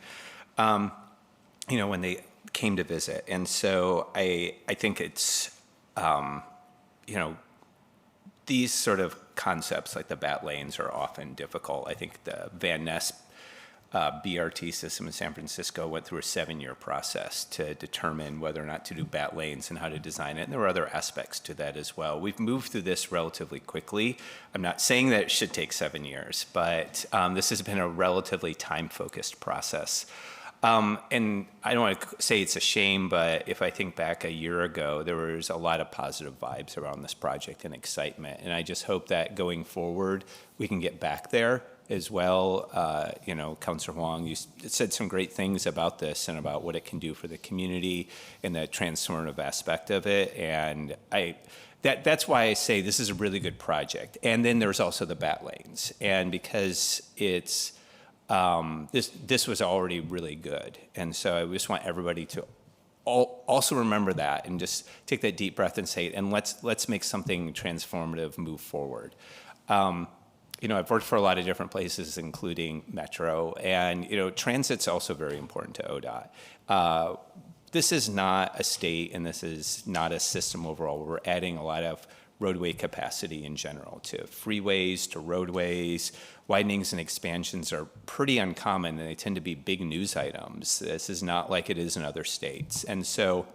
when they came to visit. And so I think it's, these sort of concepts like the bat lanes are often difficult. I think the Van Ness BRT system in San Francisco went through a 7-year process to determine whether or not to do bat lanes and how to design it. And there were other aspects to that as well. We've moved through this relatively quickly. I'm not saying that it should take 7 years, but this has been a relatively time-focused process. And I don't want to say it's a shame, but if I think back a year ago, there was a lot of positive vibes around this project and excitement. And I just hope that going forward, we can get back there as well. Councilor Huang, you said some great things about this and about what it can do for the community and the transformative aspect of it. And that's why I say this is a really good project. And then there's also the bat lanes. And because it's, this was already really good. And so I just want everybody to also remember that and just take that deep breath and say, and let's make something transformative move forward. I've worked for a lot of different places, including Metro, and, transit's also very important to ODOT. This is not a state, and this is not a system overall. We're adding a lot of roadway capacity in general, to freeways, to roadways. Widenings and expansions are pretty uncommon, and they tend to be big news items. This is not like it is in other states. And so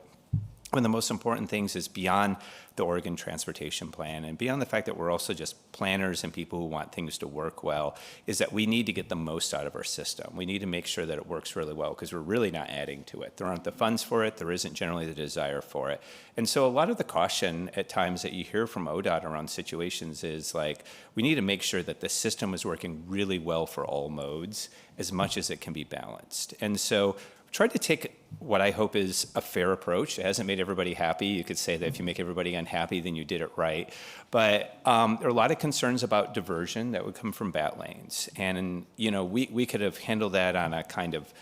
one of the most important things is beyond the Oregon Transportation Plan and beyond the fact that we're also just planners and people who want things to work well, is that we need to get the most out of our system. We need to make sure that it works really well because we're really not adding to it. There aren't the funds for it. There isn't generally the desire for it. And so a lot of the caution at times that you hear from ODOT around situations is like, we need to make sure that the system is working really well for all modes as much as it can be balanced. And so tried to take what I hope is a fair approach. It hasn't made everybody happy. You could say that if you make everybody unhappy, then you did it right. But there are a lot of concerns about diversion that would come from bat lanes. And, you know, we could have handled that on a kind of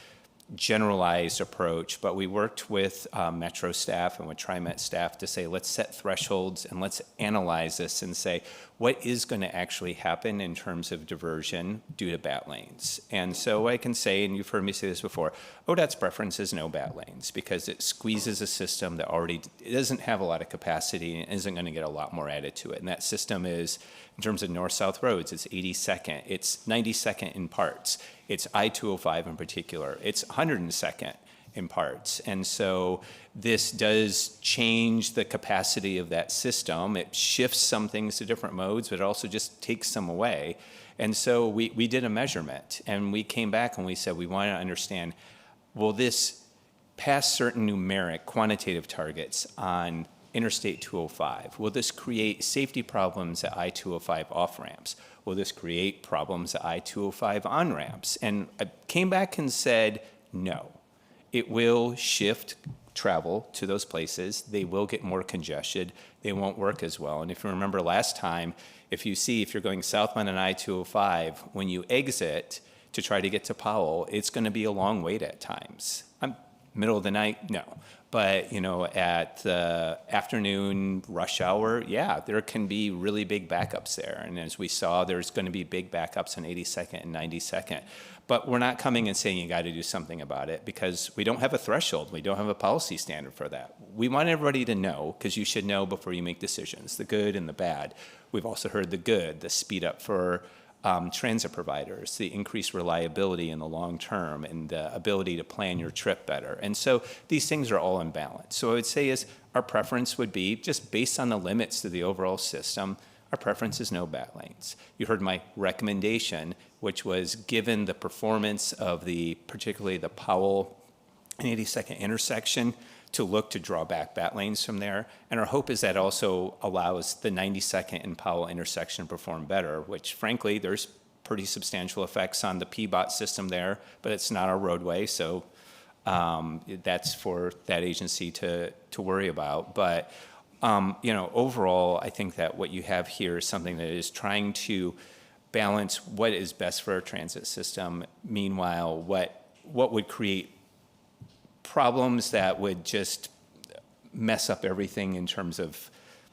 generalized approach, but we worked with Metro staff and with TriMet staff to say, let's set thresholds and let's analyze this and say, what is going to actually happen in terms of diversion due to bat lanes? And so I can say, and you've heard me say this before, ODOT's preference is no bat lanes because it squeezes a system that already doesn't have a lot of capacity and isn't going to get a lot more added to it. And that system is, in terms of north-south roads, it's 82nd, it's 92nd in parts, it's I-205 in particular, it's 102nd in parts. And so this does change the capacity of that system. It shifts some things to different modes, but it also just takes some away. And so we did a measurement, and we came back and we said, we want to understand, will this pass certain numeric quantitative targets on Interstate 205? Will this create safety problems at I-205 off-ramps? Will this create problems at I-205 on-ramps? And I came back and said, no. It will shift travel to those places. They will get more congested. They won't work as well. And if you remember last time, if you're going southbound on I-205, when you exit to try to get to Powell, it's going to be a long wait at times. Middle of the night, no. But, you know, at the afternoon rush hour, yeah, there can be really big backups there. And as we saw, there's going to be big backups on 82nd and 92nd. But we're not coming and saying you got to do something about it because we don't have a threshold. We don't have a policy standard for that. We want everybody to know, because you should know before you make decisions, the good and the bad. We've also heard the good, the speed up for transit providers, the increased reliability in the long term, and the ability to plan your trip better. And so these things are all in balance. So I would say is our preference would be, just based on the limits to the overall system, our preference is no bat lanes. You heard my recommendation, which was given the performance of particularly the Powell and 82nd intersection, to look to draw back bat lanes from there. And our hope is that also allows the 92nd and Powell intersection to perform better, which frankly, there's pretty substantial effects on the PBOT system there, but it's not our roadway, so that's for that agency to worry about. But you know, overall, I think that what you have here is something that is trying to balance what is best for our transit system. Meanwhile, what would create problems that would just mess up everything in terms of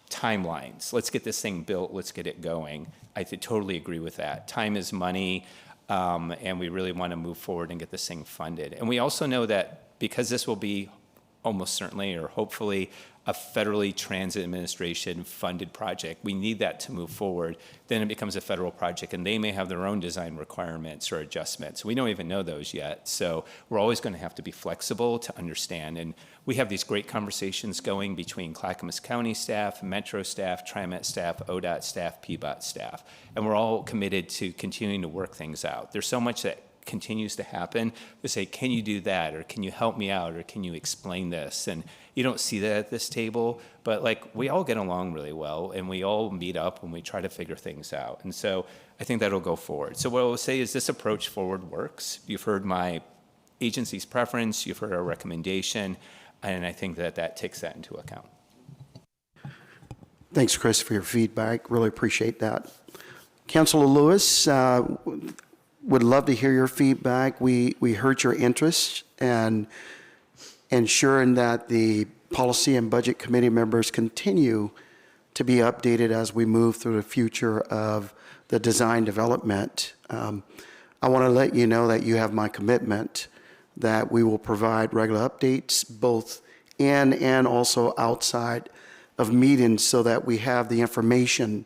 timelines. Let's get this thing built. Let's get it going. I totally agree with that. Time is money, and we really want to move forward and get this thing funded. And we also know that because this will be almost certainly or hopefully a federally transit administration funded project, we need that to move forward. Then it becomes a federal project, and they may have their own design requirements or adjustments. We don't even know those yet. So we're always going to have to be flexible to understand. And we have these great conversations going between Clackamas County staff, Metro staff, TriMet staff, ODOT staff, PBOT staff. And we're all committed to continuing to work things out. There's so much that continues to happen to say, can you do that? Or can you help me out? Or can you explain this? And you don't see that at this table, but like we all get along really well, and we all meet up when we try to figure things out. And so I think that'll go forward. So what I will say is this approach forward works. You've heard my agency's preference, you've heard our recommendation, and I think that that takes that into account. Thanks, Chris, for your feedback. Really appreciate that. Councilor Lewis, would love to hear your feedback. We heard your interest and ensuring that the Policy and Budget Committee members continue to be updated as we move through the future of the design development. I want to let you know that you have my commitment that we will provide regular updates both in and also outside of meetings so that we have the information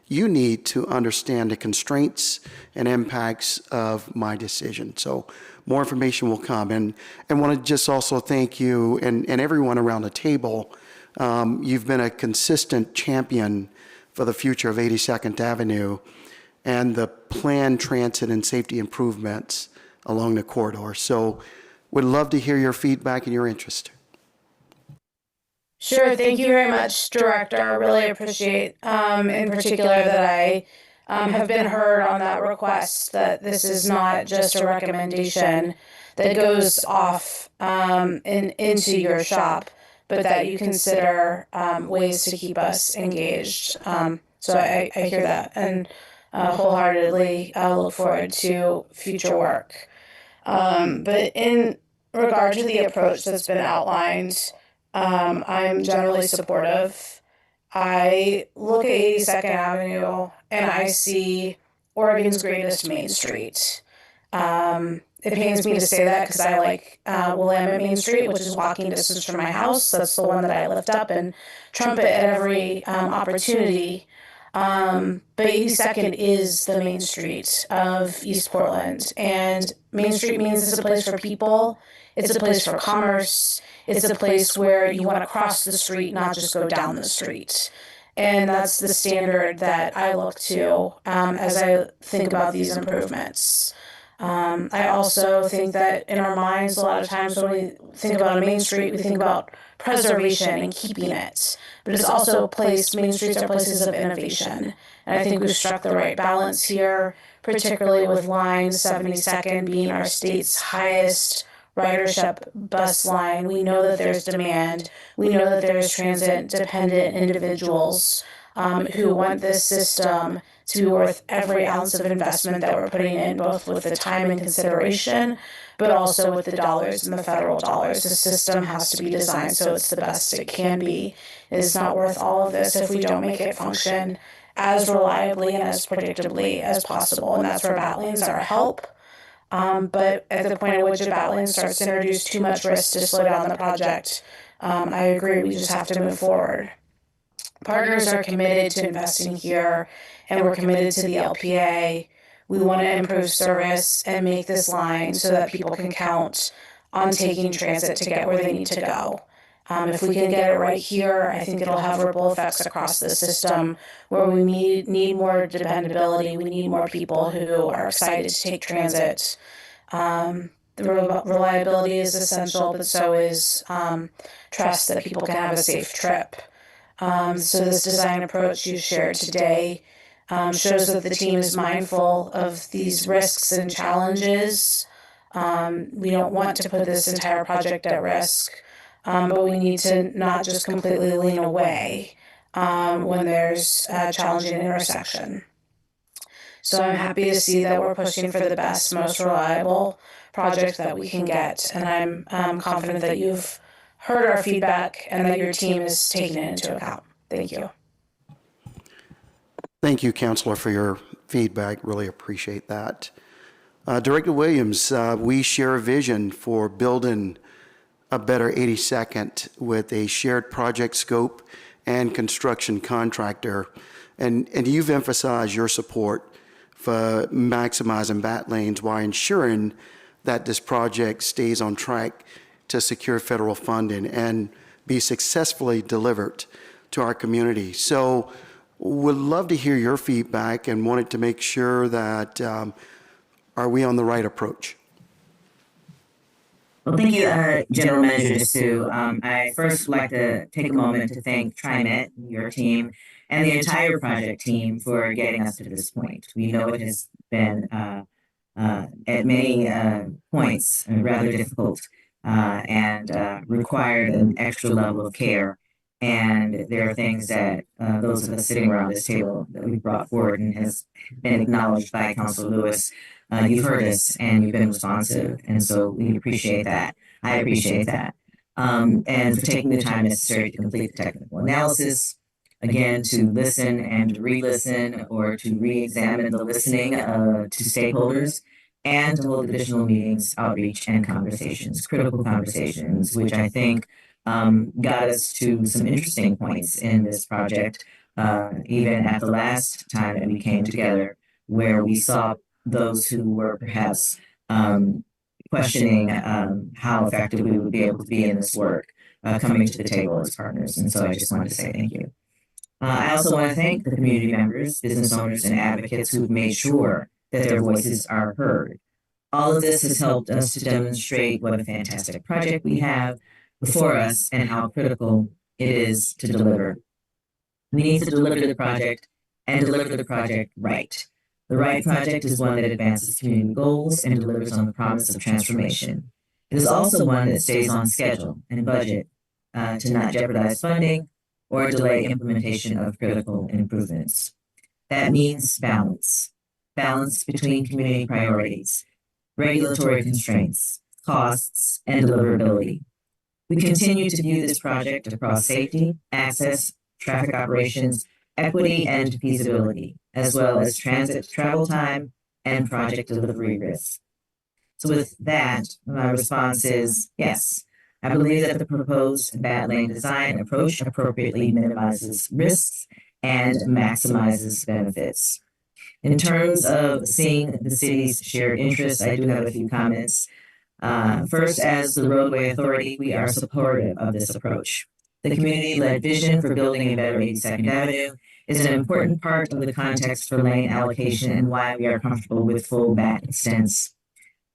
you need to understand the constraints and impacts of my decision. So more information will come. And want to just also thank you and everyone around the table. You've been a consistent champion for the future of 82nd Avenue and the planned transit and safety improvements along the corridor. So would love to hear your feedback and your interest. Sure. Thank you very much, Director. I really appreciate, in particular, that I have been heard on that request, that this is not just a recommendation that goes off into your shop, but that you consider ways to keep us engaged. So I hear that and wholeheartedly look forward to future work. But in regard to the approach that's been outlined, I'm generally supportive. I look at 82nd Avenue and I see Oregon's greatest Main Street. It pains me to say that because I like Willamette Main Street, which is walking distance from my house. That's the one that I lift up and trumpet at every opportunity. But 82nd is the Main Street of East Portland. And Main Street means it's a place for people. It's a place for commerce. It's a place where you want to cross the street, not just go down the street. And that's the standard that I look to as I think about these improvements. I also think that in our minds, a lot of times when we think about a Main Street, we think about preservation and keeping it. But it's also a place, Main Streets are places of innovation. And I think we've struck the right balance here, particularly with line 72nd being our state's highest ridership bus line. We know that there's demand. We know that there's transit-dependent individuals who want this system to be worth every ounce of investment that we're putting in, both with the time and consideration, but also with the dollars and the federal dollars. The system has to be designed so it's the best it can be. It is not worth all of this if we don't make it function as reliably and as predictably as possible. And that's where BATLanes are a help. But at the point at which a BATLane starts to introduce too much risk to slow down the project, I agree, we just have to move forward. Partners are committed to investing here, and we're committed to the LPA. We want to improve service and make this line so that people can count on taking transit to get where they need to go. If we can get it right here, I think it'll have ripple effects across the system where we need more dependability. We need more people who are excited to take transit. The reliability is essential, but so is trust that people can have a safe trip. So this design approach you shared today shows that the team is mindful of these risks and challenges. We don't want to put this entire project at risk. But we need to not just completely lean away when there's a challenging intersection. So I'm happy to see that we're pushing for the best, most reliable project that we can get. And I'm confident that you've heard our feedback and that your team is taking it into account. Thank you. Thank you, Councilor, for your feedback. Really appreciate that. Director Williams, we share a vision for building a better 82nd with a shared project scope and construction contractor. And you've emphasized your support for maximizing BATLanes while ensuring that this project stays on track to secure federal funding and be successfully delivered to our community. So would love to hear your feedback and wanted to make sure that are we on the right approach? Well, thank you, General Manager Sue. I first would like to take a moment to thank TriMet, your team, and the entire project team for getting us to this point. We know it has been, at many points, rather difficult and required an extra level of care. And there are things that those of us sitting around this table that we brought forward and has been acknowledged by Councilor Lewis. You've heard us and you've been responsive. And so we appreciate that. I appreciate that. And for taking the time necessary to complete the technical analysis, again, to listen and re-listen or to re-examine the listening to stakeholders and to hold additional meetings, outreach, and conversations, critical conversations, which I think got us to some interesting points in this project, even at the last time that we came together, where we saw those who were perhaps questioning how effective we would be able to be in this work coming to the table as partners. And so I just wanted to say thank you. I also want to thank the community members, business owners, and advocates who've made sure that their voices are heard. All of this has helped us to demonstrate what a fantastic project we have before us and how critical it is to deliver. We need to deliver the project and deliver the project right. The right project is one that advances community goals and delivers on the promise of transformation. It is also one that stays on schedule and budget to not jeopardize funding or delay implementation of critical improvements. That means balance. Balance between community priorities, regulatory constraints, costs, and deliverability. We continue to view this project across safety, access, traffic operations, equity, and feasibility, as well as transit travel time and project delivery risks. So with that, my response is yes. I believe that the proposed bat lane design approach appropriately minimizes risks and maximizes benefits. In terms of seeing the city's shared interests, I do have a few comments. First, as the roadway authority, we are supportive of this approach. The community-led vision for building a better 82nd Avenue is an important part of the context for lane allocation and why we are comfortable with full bat extents.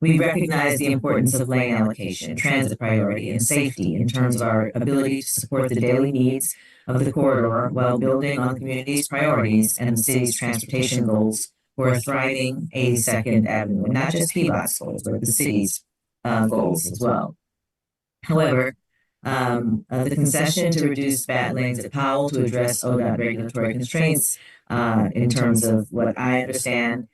We recognize the importance of lane allocation, transit priority, and safety in terms of our ability to support the daily needs of the corridor while building on the community's priorities and the city's transportation goals for a thriving 82nd Avenue, and not just PDOT's goals, but the city's goals as well. However, the concession to reduce bat lanes at Powell to address ODOT regulatory constraints, in terms of what I understand,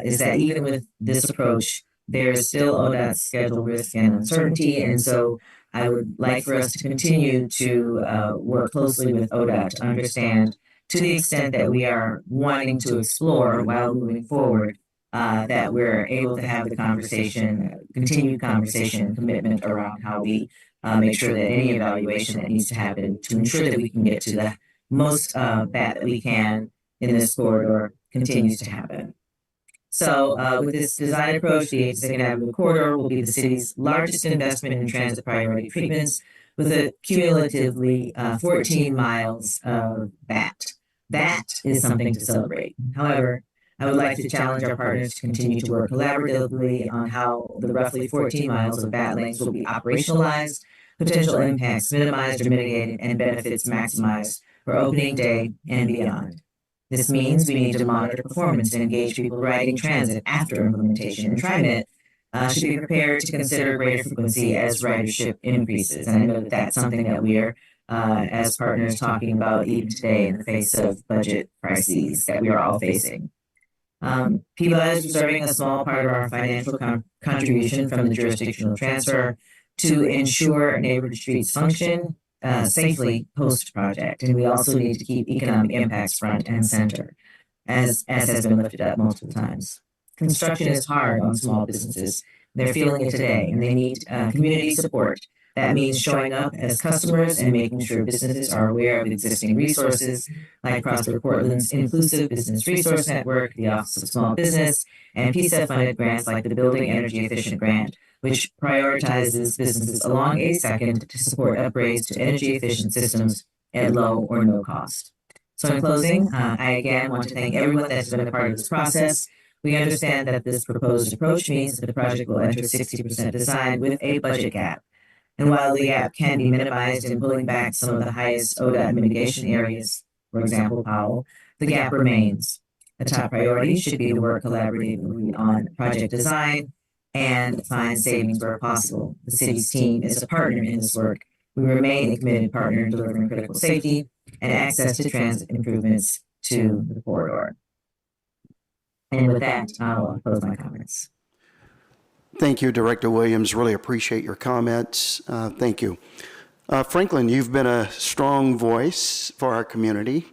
is that even with this approach, there is still ODOT schedule risk and uncertainty, and so I would like for us to continue to work closely with ODOT to understand, to the extent that we are wanting to explore while moving forward, that we're able to have the conversation, continued conversation and commitment around how we make sure that any evaluation that needs to happen to ensure that we can get to the most bat that we can in this corridor continues to happen. So with this design approach, the 82nd Avenue corridor will be the city's largest investment in transit priority treatments with a cumulatively 14 miles of bat. That is something to celebrate. However, I would like to challenge our partners to continue to work collaboratively on how the roughly 14 miles of bat lanes will be operationalized, potential impacts minimized or mitigated, and benefits maximized for opening day and beyond. This means we need to monitor performance and engage people riding transit after implementation. And TriMet should be prepared to consider greater frequency as ridership increases. And I know that that's something that we're, as partners, talking about even today in the face of budget crises that we are all facing. PBOT is reserving a small part of our financial contribution from the jurisdictional transfer to ensure neighborhood streets function safely post-project, and we also need to keep economic impacts front and center, as has been lifted up multiple times. Construction is hard on small businesses. They're feeling it today, and they need community support. That means showing up as customers and making sure businesses are aware of existing resources like Prosper Portland's Inclusive Business Resource Network, the Office of Small Business, and PSEF-funded grants like the Building Energy Efficient Grant, which prioritizes businesses along 82nd to support upgrades to energy efficient systems at low or no cost. So in closing, I again want to thank everyone that's been a part of this process. We understand that this proposed approach means that the project will enter 60% design with a budget gap. And while the gap can be minimized in pulling back some of the highest ODOT mitigation areas, for example, Powell, the gap remains. The top priority should be to work collaboratively on project design and find savings where possible. The city's team is a partner in this work. We remain a committed partner in delivering critical safety and access to transit improvements to the corridor. And with that, I'll close my comments. Thank you, Director Williams. Really appreciate your comments. Thank you. Franklin, you've been a strong voice for our community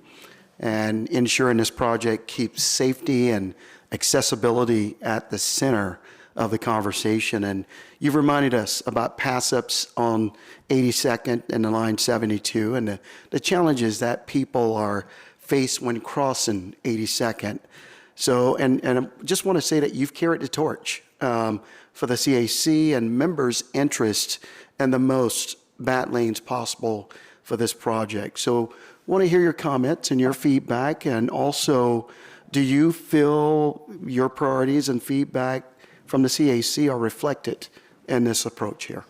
and ensuring this project keeps safety and accessibility at the center of the conversation. And you've reminded us about pass-ups on 82nd and the line 72 and the challenges that people are faced when crossing 82nd. So, and I just want to say that you've carried the torch for the CAC and members' interest in the most bat lanes possible for this project. So want to hear your comments and your feedback, and also, do you feel your priorities and feedback from the CAC are reflected in this approach here?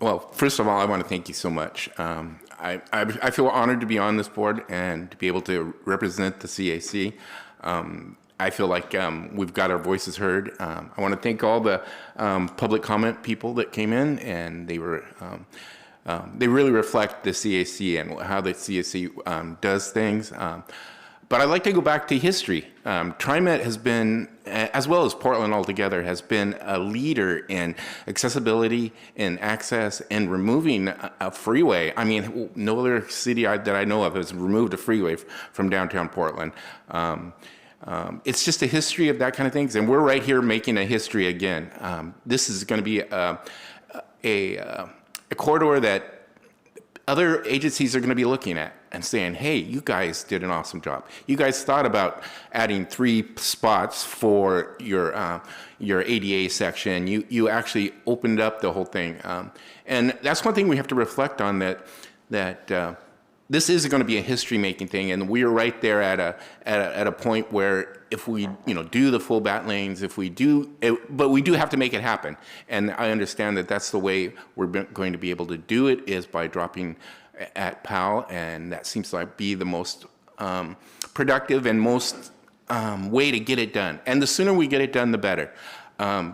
Well, first of all, I want to thank you so much. I feel honored to be on this board and to be able to represent the CAC. I feel like we've got our voices heard. I want to thank all the public comment people that came in, and they were they really reflect the CAC and how the CAC does things. But I'd like to go back to history. TriMet has been, as well as Portland altogether, has been a leader in accessibility and access and removing a freeway. I mean, no other city that I know of has removed a freeway from downtown Portland. It's just a history of that kind of things, and we're right here making a history again. This is going to be a corridor that other agencies are going to be looking at and saying, hey, you guys did an awesome job. You guys thought about adding 3 spots for your ADA section. You actually opened up the whole thing. And that's one thing we have to reflect on, that this is going to be a history-making thing, and we're right there at a point where if we do the full bat lanes, if we do, but we do have to make it happen. And I understand that that's the way we're going to be able to do it, is by dropping at PAL, and that seems like be the most productive and most way to get it done. And the sooner we get it done, the better,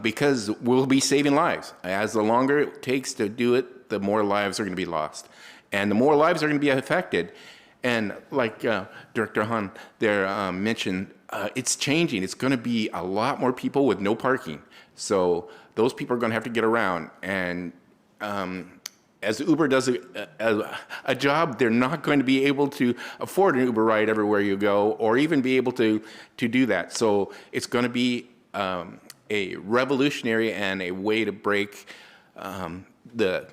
because we'll be saving lives. As the longer it takes to do it, the more lives are going to be lost. And the more lives are going to be affected. And like Director Hahn there mentioned, it's changing. It's going to be a lot more people with no parking. So those people are going to have to get around. And as Uber does a job, they're not going to be able to afford an Uber ride everywhere you go, or even be able to do that. So it's going to be a revolutionary and a way to break the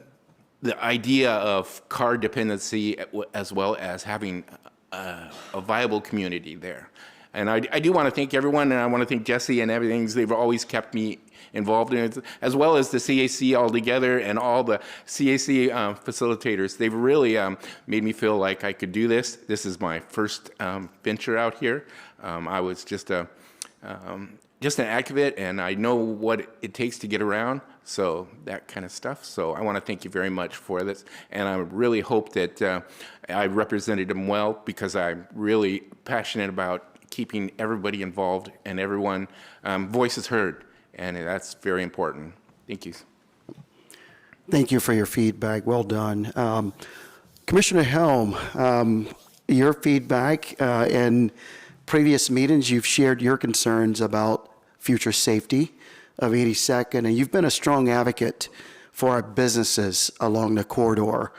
idea of car dependency, as well as having a viable community there. And I do want to thank everyone, and I want to thank Jesse and everything. They've always kept me involved in it, as well as the CAC altogether and all the CAC facilitators. They've really made me feel like I could do this. This is my first venture out here. I was just an advocate, and I know what it takes to get around, so that kind of stuff. So I want to thank you very much for this, and I really hope that I represented them well, because I'm really passionate about keeping everybody involved and everyone voices heard, and that's very important. Thank you. Thank you for your feedback. Well done. Commissioner Helm, your feedback in previous meetings, you've shared your concerns about future safety of 82nd, and you've been a strong advocate for our businesses along the corridor.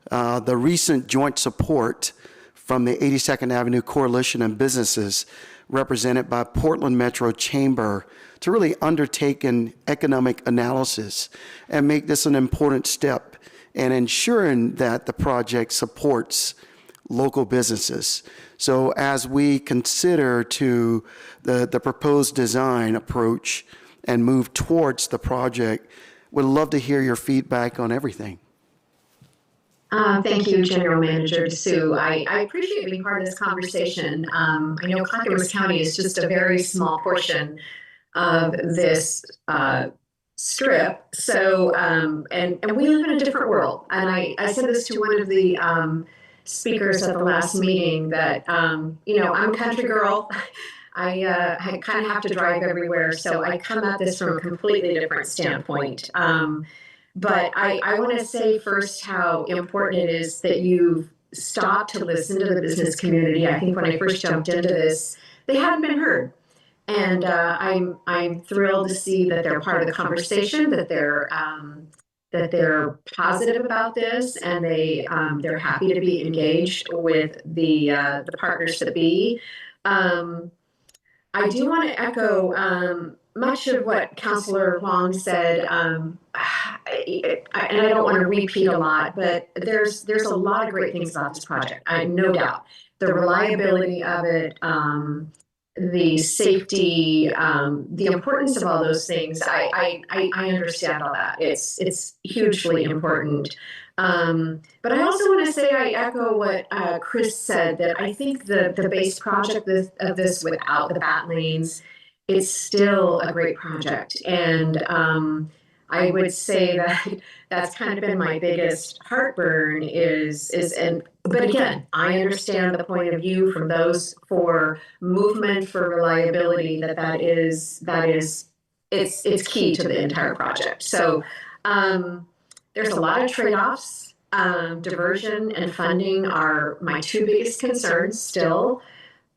The recent joint support from the 82nd Avenue Coalition and businesses, represented by Portland Metro Chamber, to really undertake an economic analysis and make this an important step in ensuring that the project supports local businesses. So as we consider to the proposed design approach and move towards the project, we'd love to hear your feedback on everything. Thank you, General Manager Sue. I appreciate being part of this conversation. I know Clackamas County is just a very small portion of this strip. So, and we live in a different world. And I said this to one of the speakers at the last meeting that, I'm a country girl. I kind of have to drive everywhere. So I come at this from a completely different standpoint. But I want to say first how important it is that you've stopped to listen to the business community. I think when I first jumped into this, they hadn't been heard. And I'm thrilled to see that they're part of the conversation, that they're positive about this, and they're happy to be engaged with the partners that be. I do want to echo much of what Councillor Huang said, and I don't want to repeat a lot, but there's a lot of great things about this project. I no doubt the reliability of it, the safety, the importance of all those things. I understand all that. It's hugely important. But I also want to say I echo what Chris said, that I think the base project of this without the bat lanes, it's still a great project. And I would say that that's kind of been my biggest heartburn but again, I understand the point of view from those for movement, for reliability, it's key to the entire project. So there's a lot of trade-offs. Diversion and funding are my two biggest concerns still.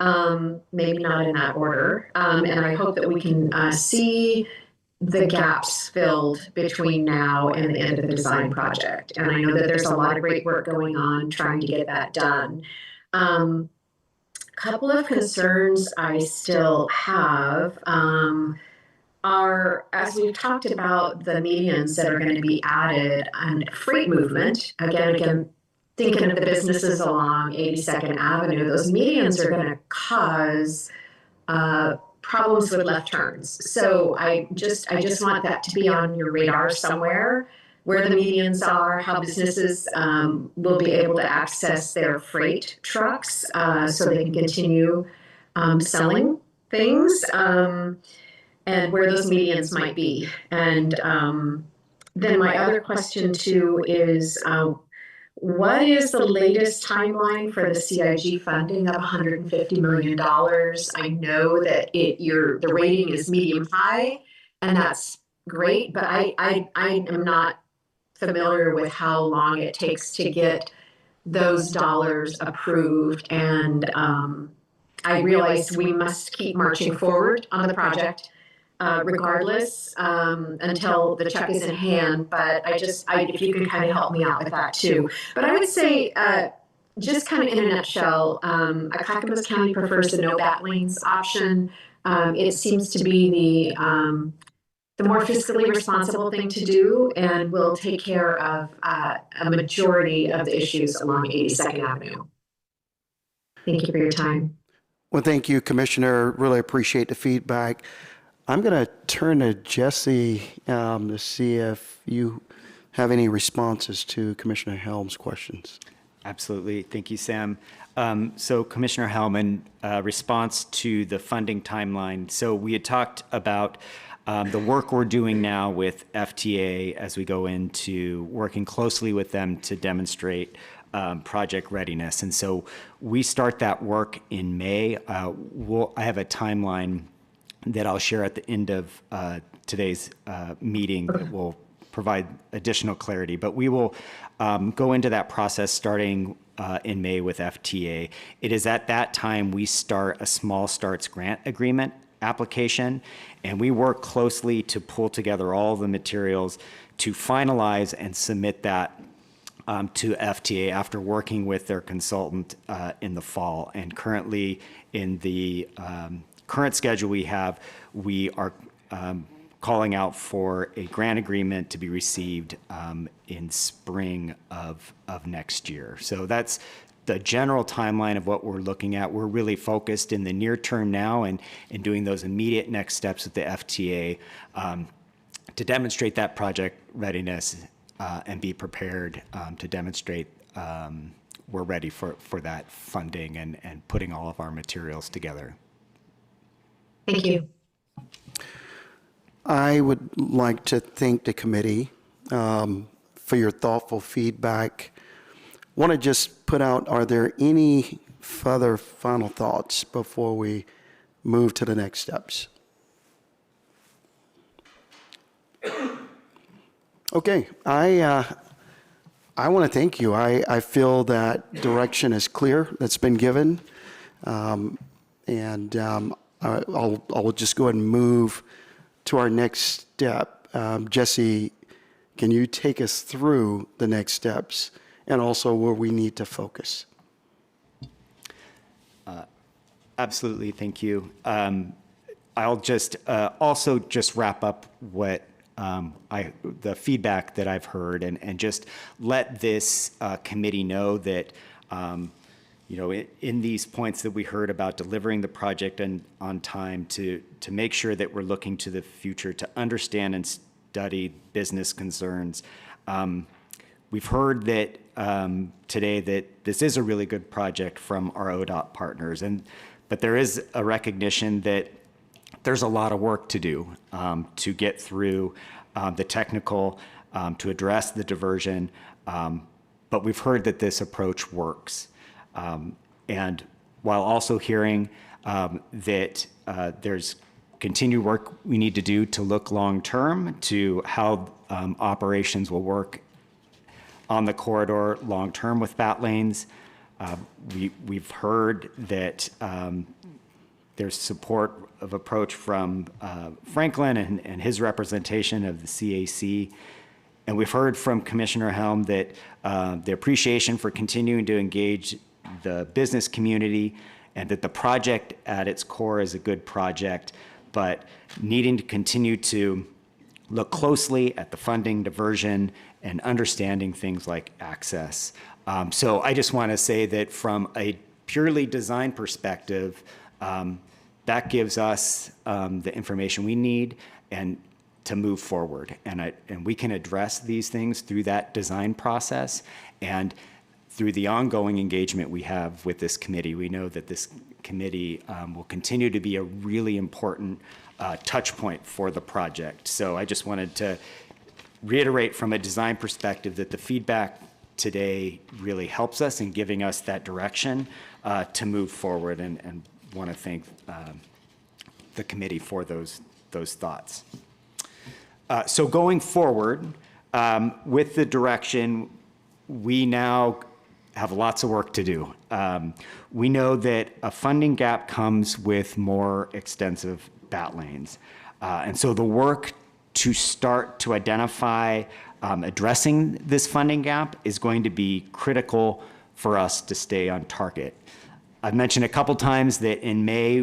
Maybe not in that order. And I hope that we can see the gaps filled between now and the end of the design project. And I know that there's a lot of great work going on trying to get that done. Couple of concerns I still have are, as we've talked about, the medians that are going to be added and freight movement. Again, thinking of the businesses along 82nd Avenue, those medians are going to cause problems with left turns. So I just want that to be on your radar somewhere, where the medians are, how businesses will be able to access their freight trucks so they can continue selling things, and where those medians might be. And then my other question too is, what is the latest timeline for the CIG funding of $150 million? I know that the rating is medium high, and that's great, but I am not familiar with how long it takes to get those dollars approved. And I realize we must keep marching forward on the project regardless until the check is in hand. But if you can kind of help me out with that too. But I would say, just kind of in a nutshell, Clackamas County prefers the no bat lanes option. It seems to be the more fiscally responsible thing to do, and will take care of a majority of the issues along 82nd Avenue. Thank you for your time. Well, thank you, Commissioner. Really appreciate the feedback. I'm going to turn to Jesse to see if you have any responses to Commissioner Helm's questions. Absolutely. Thank you, Sam. So Commissioner Hellman, response to the funding timeline. So we had talked about the work we're doing now with FTA as we go into working closely with them to demonstrate project readiness. And so we start that work in May. I have a timeline that I'll share at the end of today's meeting that will provide additional clarity. But we will go into that process starting in May with FTA. It is at that time we start a Small Starts Grant Agreement application, and we work closely to pull together all the materials to finalize and submit that to FTA after working with their consultant in the fall. And currently in the current schedule we are calling out for a grant agreement to be received in spring of next year. So that's the general timeline of what we're looking at. We're really focused in the near term now and doing those immediate next steps with the FTA to demonstrate that project readiness and be prepared to demonstrate we're ready for that funding and putting all of our materials together. Thank you. I would like to thank the committee for your thoughtful feedback. Want to just put out, are there any further final thoughts before we move to the next steps? Okay, I want to thank you. I feel that direction is clear that's been given, and I'll just go ahead and move to our next step. Jesse, can you take us through the next steps and also where we need to focus? Absolutely, thank you. I'll just also just wrap up what the feedback that I've heard, and just let this committee know that in these points that we heard about delivering the project on time, to make sure that we're looking to the future, to understand and study business concerns. We've heard that today that this is a really good project from our ODOT partners, but there is a recognition that there's a lot of work to do to get through the technical, to address the diversion, but we've heard that this approach works. And while also hearing that there's continued work we need to do to look long-term to how operations will work on the corridor long-term with BAT lanes. We've heard that there's support of approach from Franklin and his representation of the CAC. And we've heard from Commissioner Helm that the appreciation for continuing to engage the business community, and that the project at its core is a good project, but needing to continue to look closely at the funding, diversion, and understanding things like access. So I just want to say that from a purely design perspective, that gives us the information we need and to move forward. And we can address these things through that design process. And through the ongoing engagement we have with this committee, we know that this committee will continue to be a really important touch point for the project. So I just wanted to reiterate from a design perspective that the feedback today really helps us in giving us that direction to move forward, and want to thank the committee for those thoughts. So going forward, with the direction, we now have lots of work to do. We know that a funding gap comes with more extensive BAT lanes. And so the work to start to identify addressing this funding gap is going to be critical for us to stay on target. I've mentioned a couple times that in May,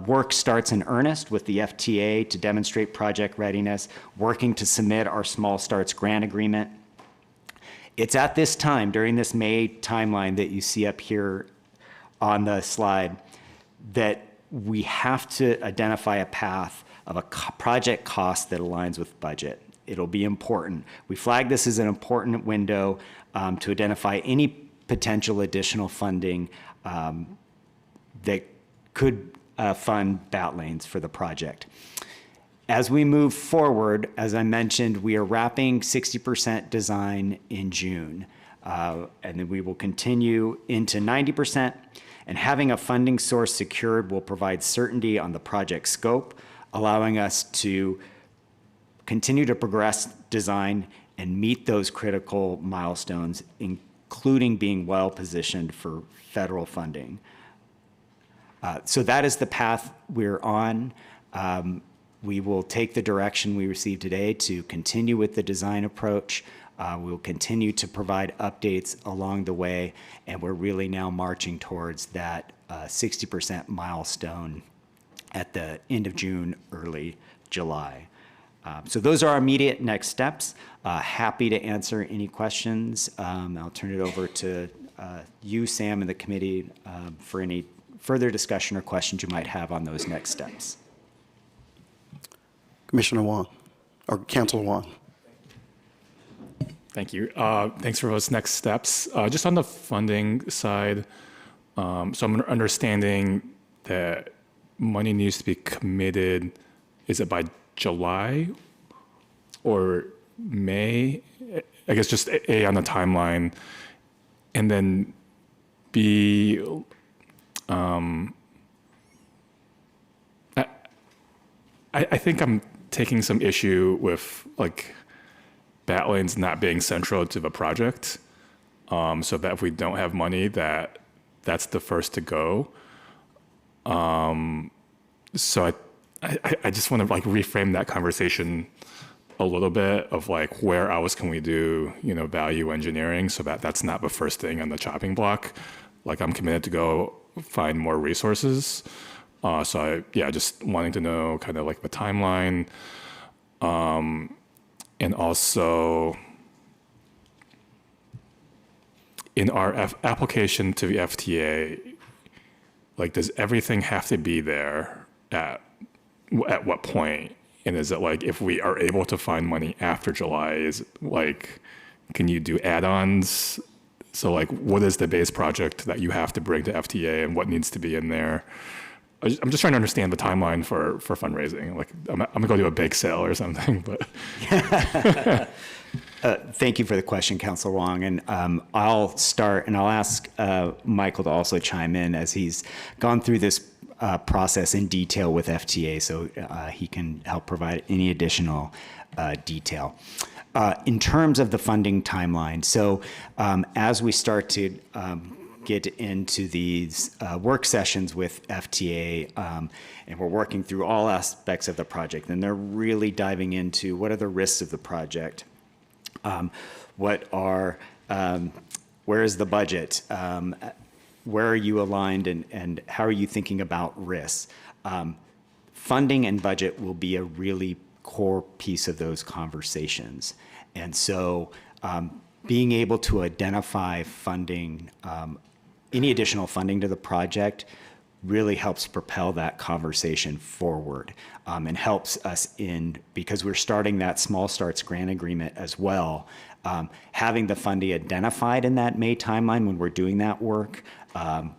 work starts in earnest with the FTA to demonstrate project readiness, working to submit our Small Starts Grant Agreement. It's at this time, during this May timeline that you see up here on the slide, that we have to identify a path of a project cost that aligns with budget. It'll be important. We flag this as an important window to identify any potential additional funding that could fund BAT lanes for the project. As we move forward, as I mentioned, we are wrapping 60% design in June, and then we will continue into 90%, and having a funding source secured will provide certainty on the project scope, allowing us to continue to progress design and meet those critical milestones, including being well positioned for federal funding. So that is the path we're on. We will take the direction we received today to continue with the design approach. We will continue to provide updates along the way, and we're really now marching towards that 60% milestone at the end of June, early July. So those are our immediate next steps. Happy to answer any questions. I'll turn it over to you, Sam, and the committee for any further discussion or questions you might have on those next steps. Commissioner Wong, or Councilor Wong. Thank you. Thanks for those next steps. Just on the funding side, so I'm understanding that money needs to be committed. Is it by July or May? I guess just A, on the timeline, and then B, I think I'm taking some issue with like BAT lanes not being central to the project, so that if we don't have money, that's the first to go. So I just want to like reframe that conversation a little bit of like where else can we do value engineering so that that's not the first thing on the chopping block. Like I'm committed to go find more resources, Just wanting to know kind of like the timeline, and also in our application to the FTA, like, does everything have to be there at what point? And is it like, if we are able to find money after July, is it like, can you do add-ons? So like, what is the base project that you have to bring to FTA and what needs to be in there? I'm just trying to understand the timeline for fundraising. Like, I'm gonna go do a bake sale or something, but. Thank you for the question, Councilor Wong. And I'll start, and I'll ask Michael to also chime in as he's gone through this process in detail with FTA, so he can help provide any additional detail. In terms of the funding timeline, so as we start to get into these work sessions with FTA, and we're working through all aspects of the project, and they're really diving into what are the risks of the project, where is the budget, where are you aligned, and how are you thinking about risks? Funding and budget will be a really core piece of those conversations. And so being able to identify funding, any additional funding to the project really helps propel that conversation forward, and helps us because we're starting that Small Starts grant agreement as well. Having the funding identified in that May timeline when we're doing that work,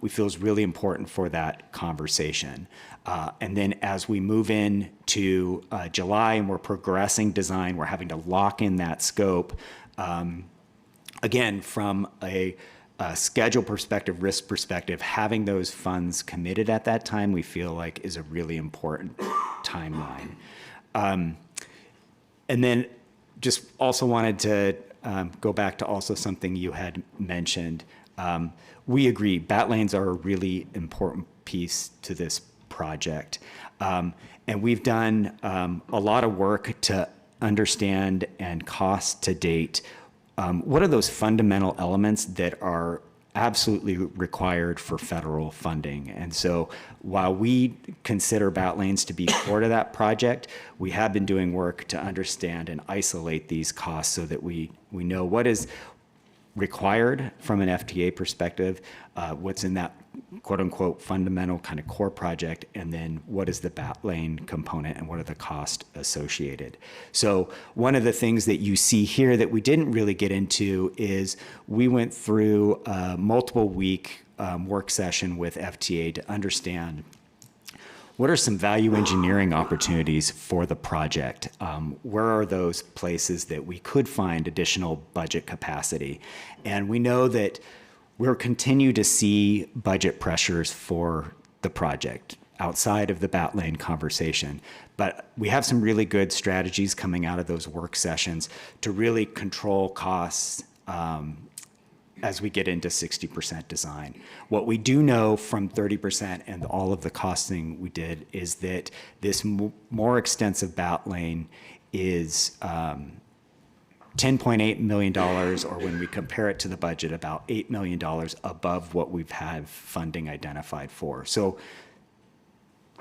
we feel is really important for that conversation. And then as we move into July and we're progressing design, we're having to lock in that scope. Again, from a schedule perspective, risk perspective, having those funds committed at that time, we feel like is a really important timeline. And then just also wanted to go back to also something you had mentioned. We agree, bat lanes are a really important piece to this project. And we've done a lot of work to understand and cost to date what are those fundamental elements that are absolutely required for federal funding. And so while we consider bat lanes to be core to that project, we have been doing work to understand and isolate these costs so that we know what is required from an FTA perspective, what's in that quote unquote fundamental kind of core project, and then what is the bat lane component and what are the costs associated. So one of the things that you see here that we didn't really get into is we went through a multiple week work session with FTA to understand what are some value engineering opportunities for the project? Where are those places that we could find additional budget capacity? And we know that we'll continue to see budget pressures for the project outside of the bat lane conversation. But we have some really good strategies coming out of those work sessions to really control costs as we get into 60% design. What we do know from 30% and all of the costing we did is that this more extensive bat lane is $10.8 million, or when we compare it to the budget, about $8 million above what we've had funding identified for. So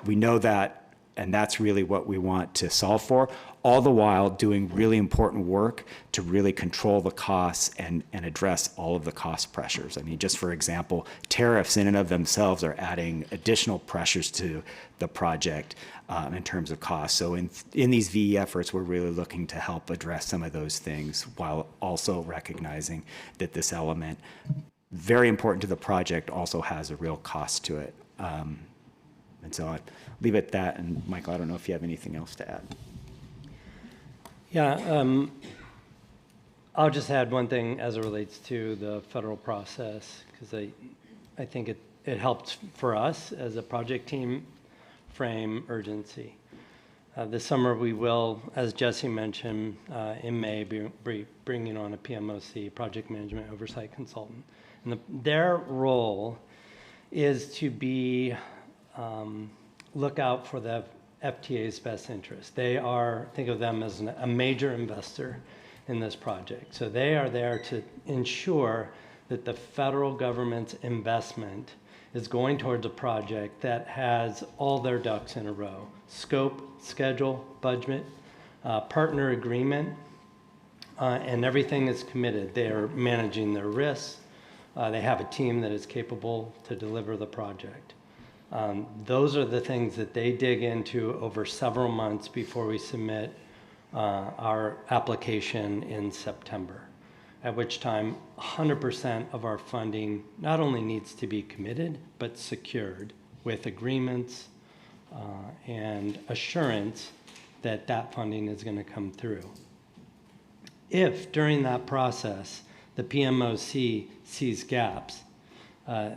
we know that, and that's really what we want to solve for, all the while doing really important work to really control the costs and address all of the cost pressures. I mean, just for example, tariffs in and of themselves are adding additional pressures to the project in terms of cost. So in these VE efforts, we're really looking to help address some of those things while also recognizing that this element, very important to the project, also has a real cost to it. And so I'll leave it at that. And Michael, I don't know if you have anything else to add. Yeah, I'll just add one thing as it relates to the federal process, because I think it helped for us as a project team frame urgency. This summer we will, as Jesse mentioned, in May be bringing on a PMOC, Project Management Oversight Consultant. And their role is to be look out for the FTA's best interest. They are, think of them as a major investor in this project. So they are there to ensure that the federal government's investment is going towards a project that has all their ducks in a row: scope, schedule, budget, partner agreement, and everything is committed. They are managing their risks. They have a team that is capable to deliver the project. Those are the things that they dig into over several months before we submit our application in September, at which time 100% of our funding not only needs to be committed, but secured with agreements and assurance that that funding is going to come through. If during that process the PMOC sees gaps,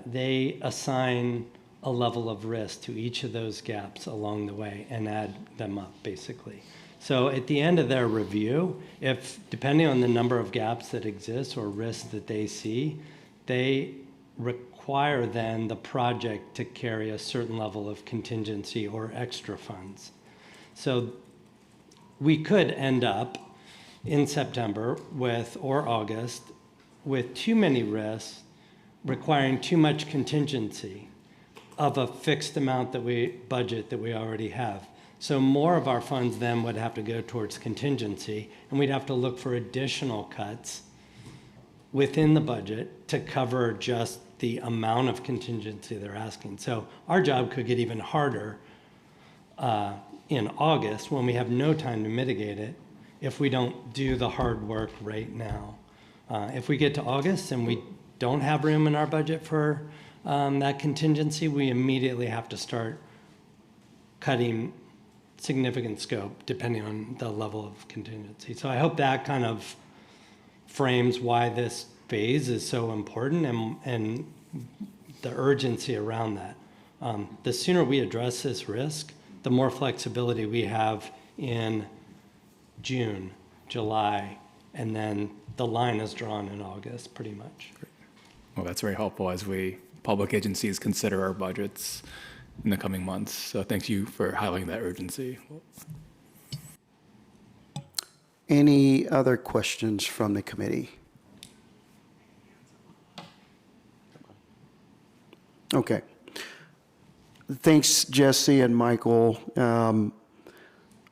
they assign a level of risk to each of those gaps along the way and add them up, basically. So at the end of their review, if depending on the number of gaps that exist or risks that they see, they require then the project to carry a certain level of contingency or extra funds. So we could end up in September with, or August, with too many risks requiring too much contingency of a fixed amount that we budget that we already have. So more of our funds then would have to go towards contingency, and we'd have to look for additional cuts within the budget to cover just the amount of contingency they're asking. So our job could get even harder in August when we have no time to mitigate it if we don't do the hard work right now. If we get to August and we don't have room in our budget for that contingency, we immediately have to start cutting significant scope depending on the level of contingency. So I hope that kind of frames why this phase is so important and the urgency around that. The sooner we address this risk, the more flexibility we have in June, July, and then the line is drawn in August, pretty much. Well, that's very helpful as we public agencies consider our budgets in the coming months. So thank you for highlighting that urgency. Any other questions from the committee? Okay. Thanks, Jesse and Michael.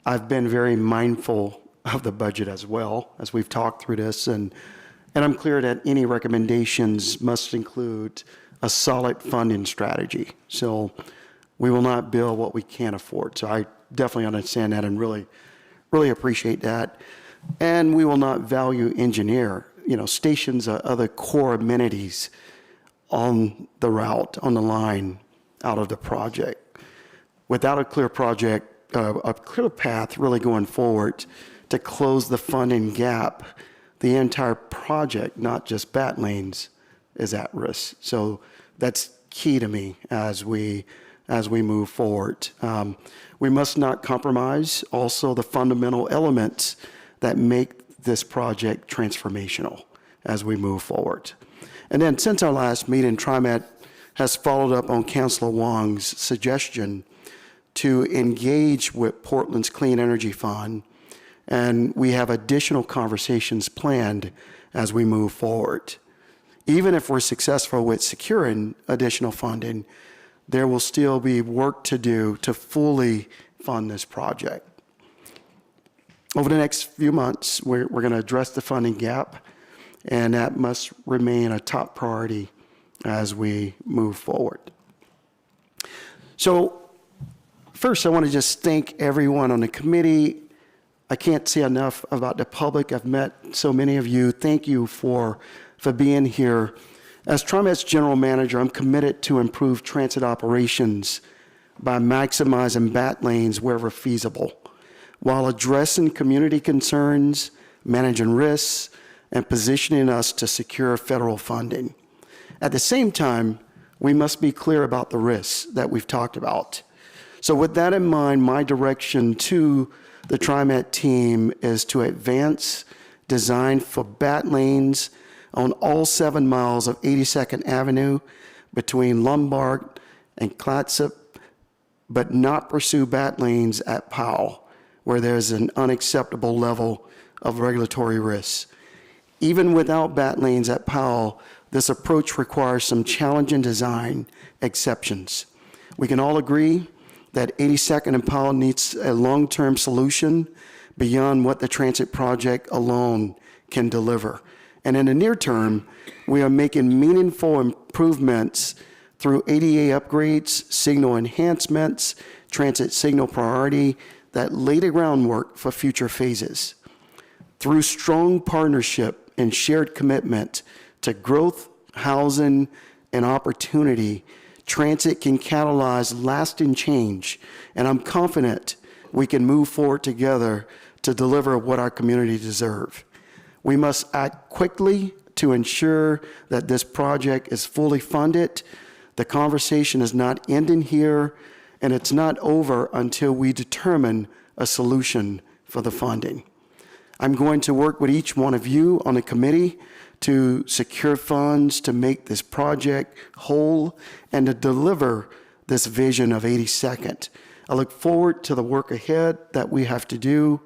I've been very mindful of the budget as well as we've talked through this, and I'm clear that any recommendations must include a solid funding strategy. So we will not build what we can't afford. So I definitely understand that and really appreciate that. And we will not value engineer, stations or other core amenities on the route, on the line, out of the project. Without a clear project, a clear path really going forward to close the funding gap, the entire project, not just BAT lanes, is at risk. So that's key to me as we move forward. We must not compromise also the fundamental elements that make this project transformational as we move forward. And then since our last meeting, TriMet has followed up on Councilor Wong's suggestion to engage with Portland's Clean Energy Fund, and we have additional conversations planned as we move forward. Even if we're successful with securing additional funding, there will still be work to do to fully fund this project. Over the next few months, we're going to address the funding gap, and that must remain a top priority as we move forward. So first, I want to just thank everyone on the committee. I can't say enough about the public. I've met so many of you. Thank you for being here. As TriMet's general manager, I'm committed to improve transit operations by maximizing BAT lanes wherever feasible, while addressing community concerns, managing risks, and positioning us to secure federal funding. At the same time, we must be clear about the risks that we've talked about. So with that in mind, my direction to the TriMet team is to advance design for BAT lanes on all 7 miles of 82nd Avenue between Lombard and Clatsop, but not pursue BAT lanes at Powell, where there's an unacceptable level of regulatory risk. Even without BAT lanes at Powell, this approach requires some challenging design exceptions. We can all agree that 82nd and Powell needs a long-term solution beyond what the transit project alone can deliver. And in the near term, we are making meaningful improvements through ADA upgrades, signal enhancements, transit signal priority that lay the groundwork for future phases. Through strong partnership and shared commitment to growth, housing, and opportunity, transit can catalyze lasting change, and I'm confident we can move forward together to deliver what our community deserves. We must act quickly to ensure that this project is fully funded. The conversation is not ending here, and it's not over until we determine a solution for the funding. I'm going to work with each one of you on the committee to secure funds to make this project whole and to deliver this vision of 82nd. I look forward to the work ahead that we have to do.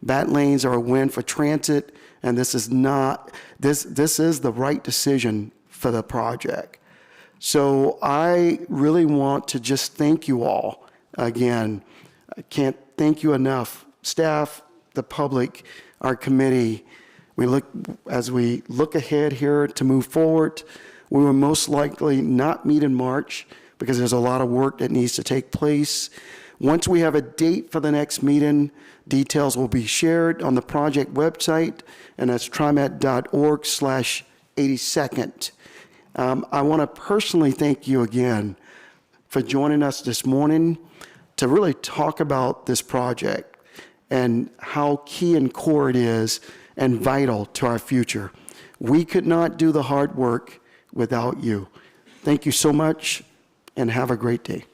Bat lanes are a win for transit, and this is the right decision for the project. So I really want to just thank you all again. I can't thank you enough. Staff, the public, our committee. As we look ahead here to move forward, we will most likely not meet in March because there's a lot of work that needs to take place. Once we have a date for the next meeting, details will be shared on the project website, and that's trimet.org/82nd. I want to personally thank you again for joining us this morning to really talk about this project and how key and core it is and vital to our future. We could not do the hard work without you. Thank you so much, and have a great day.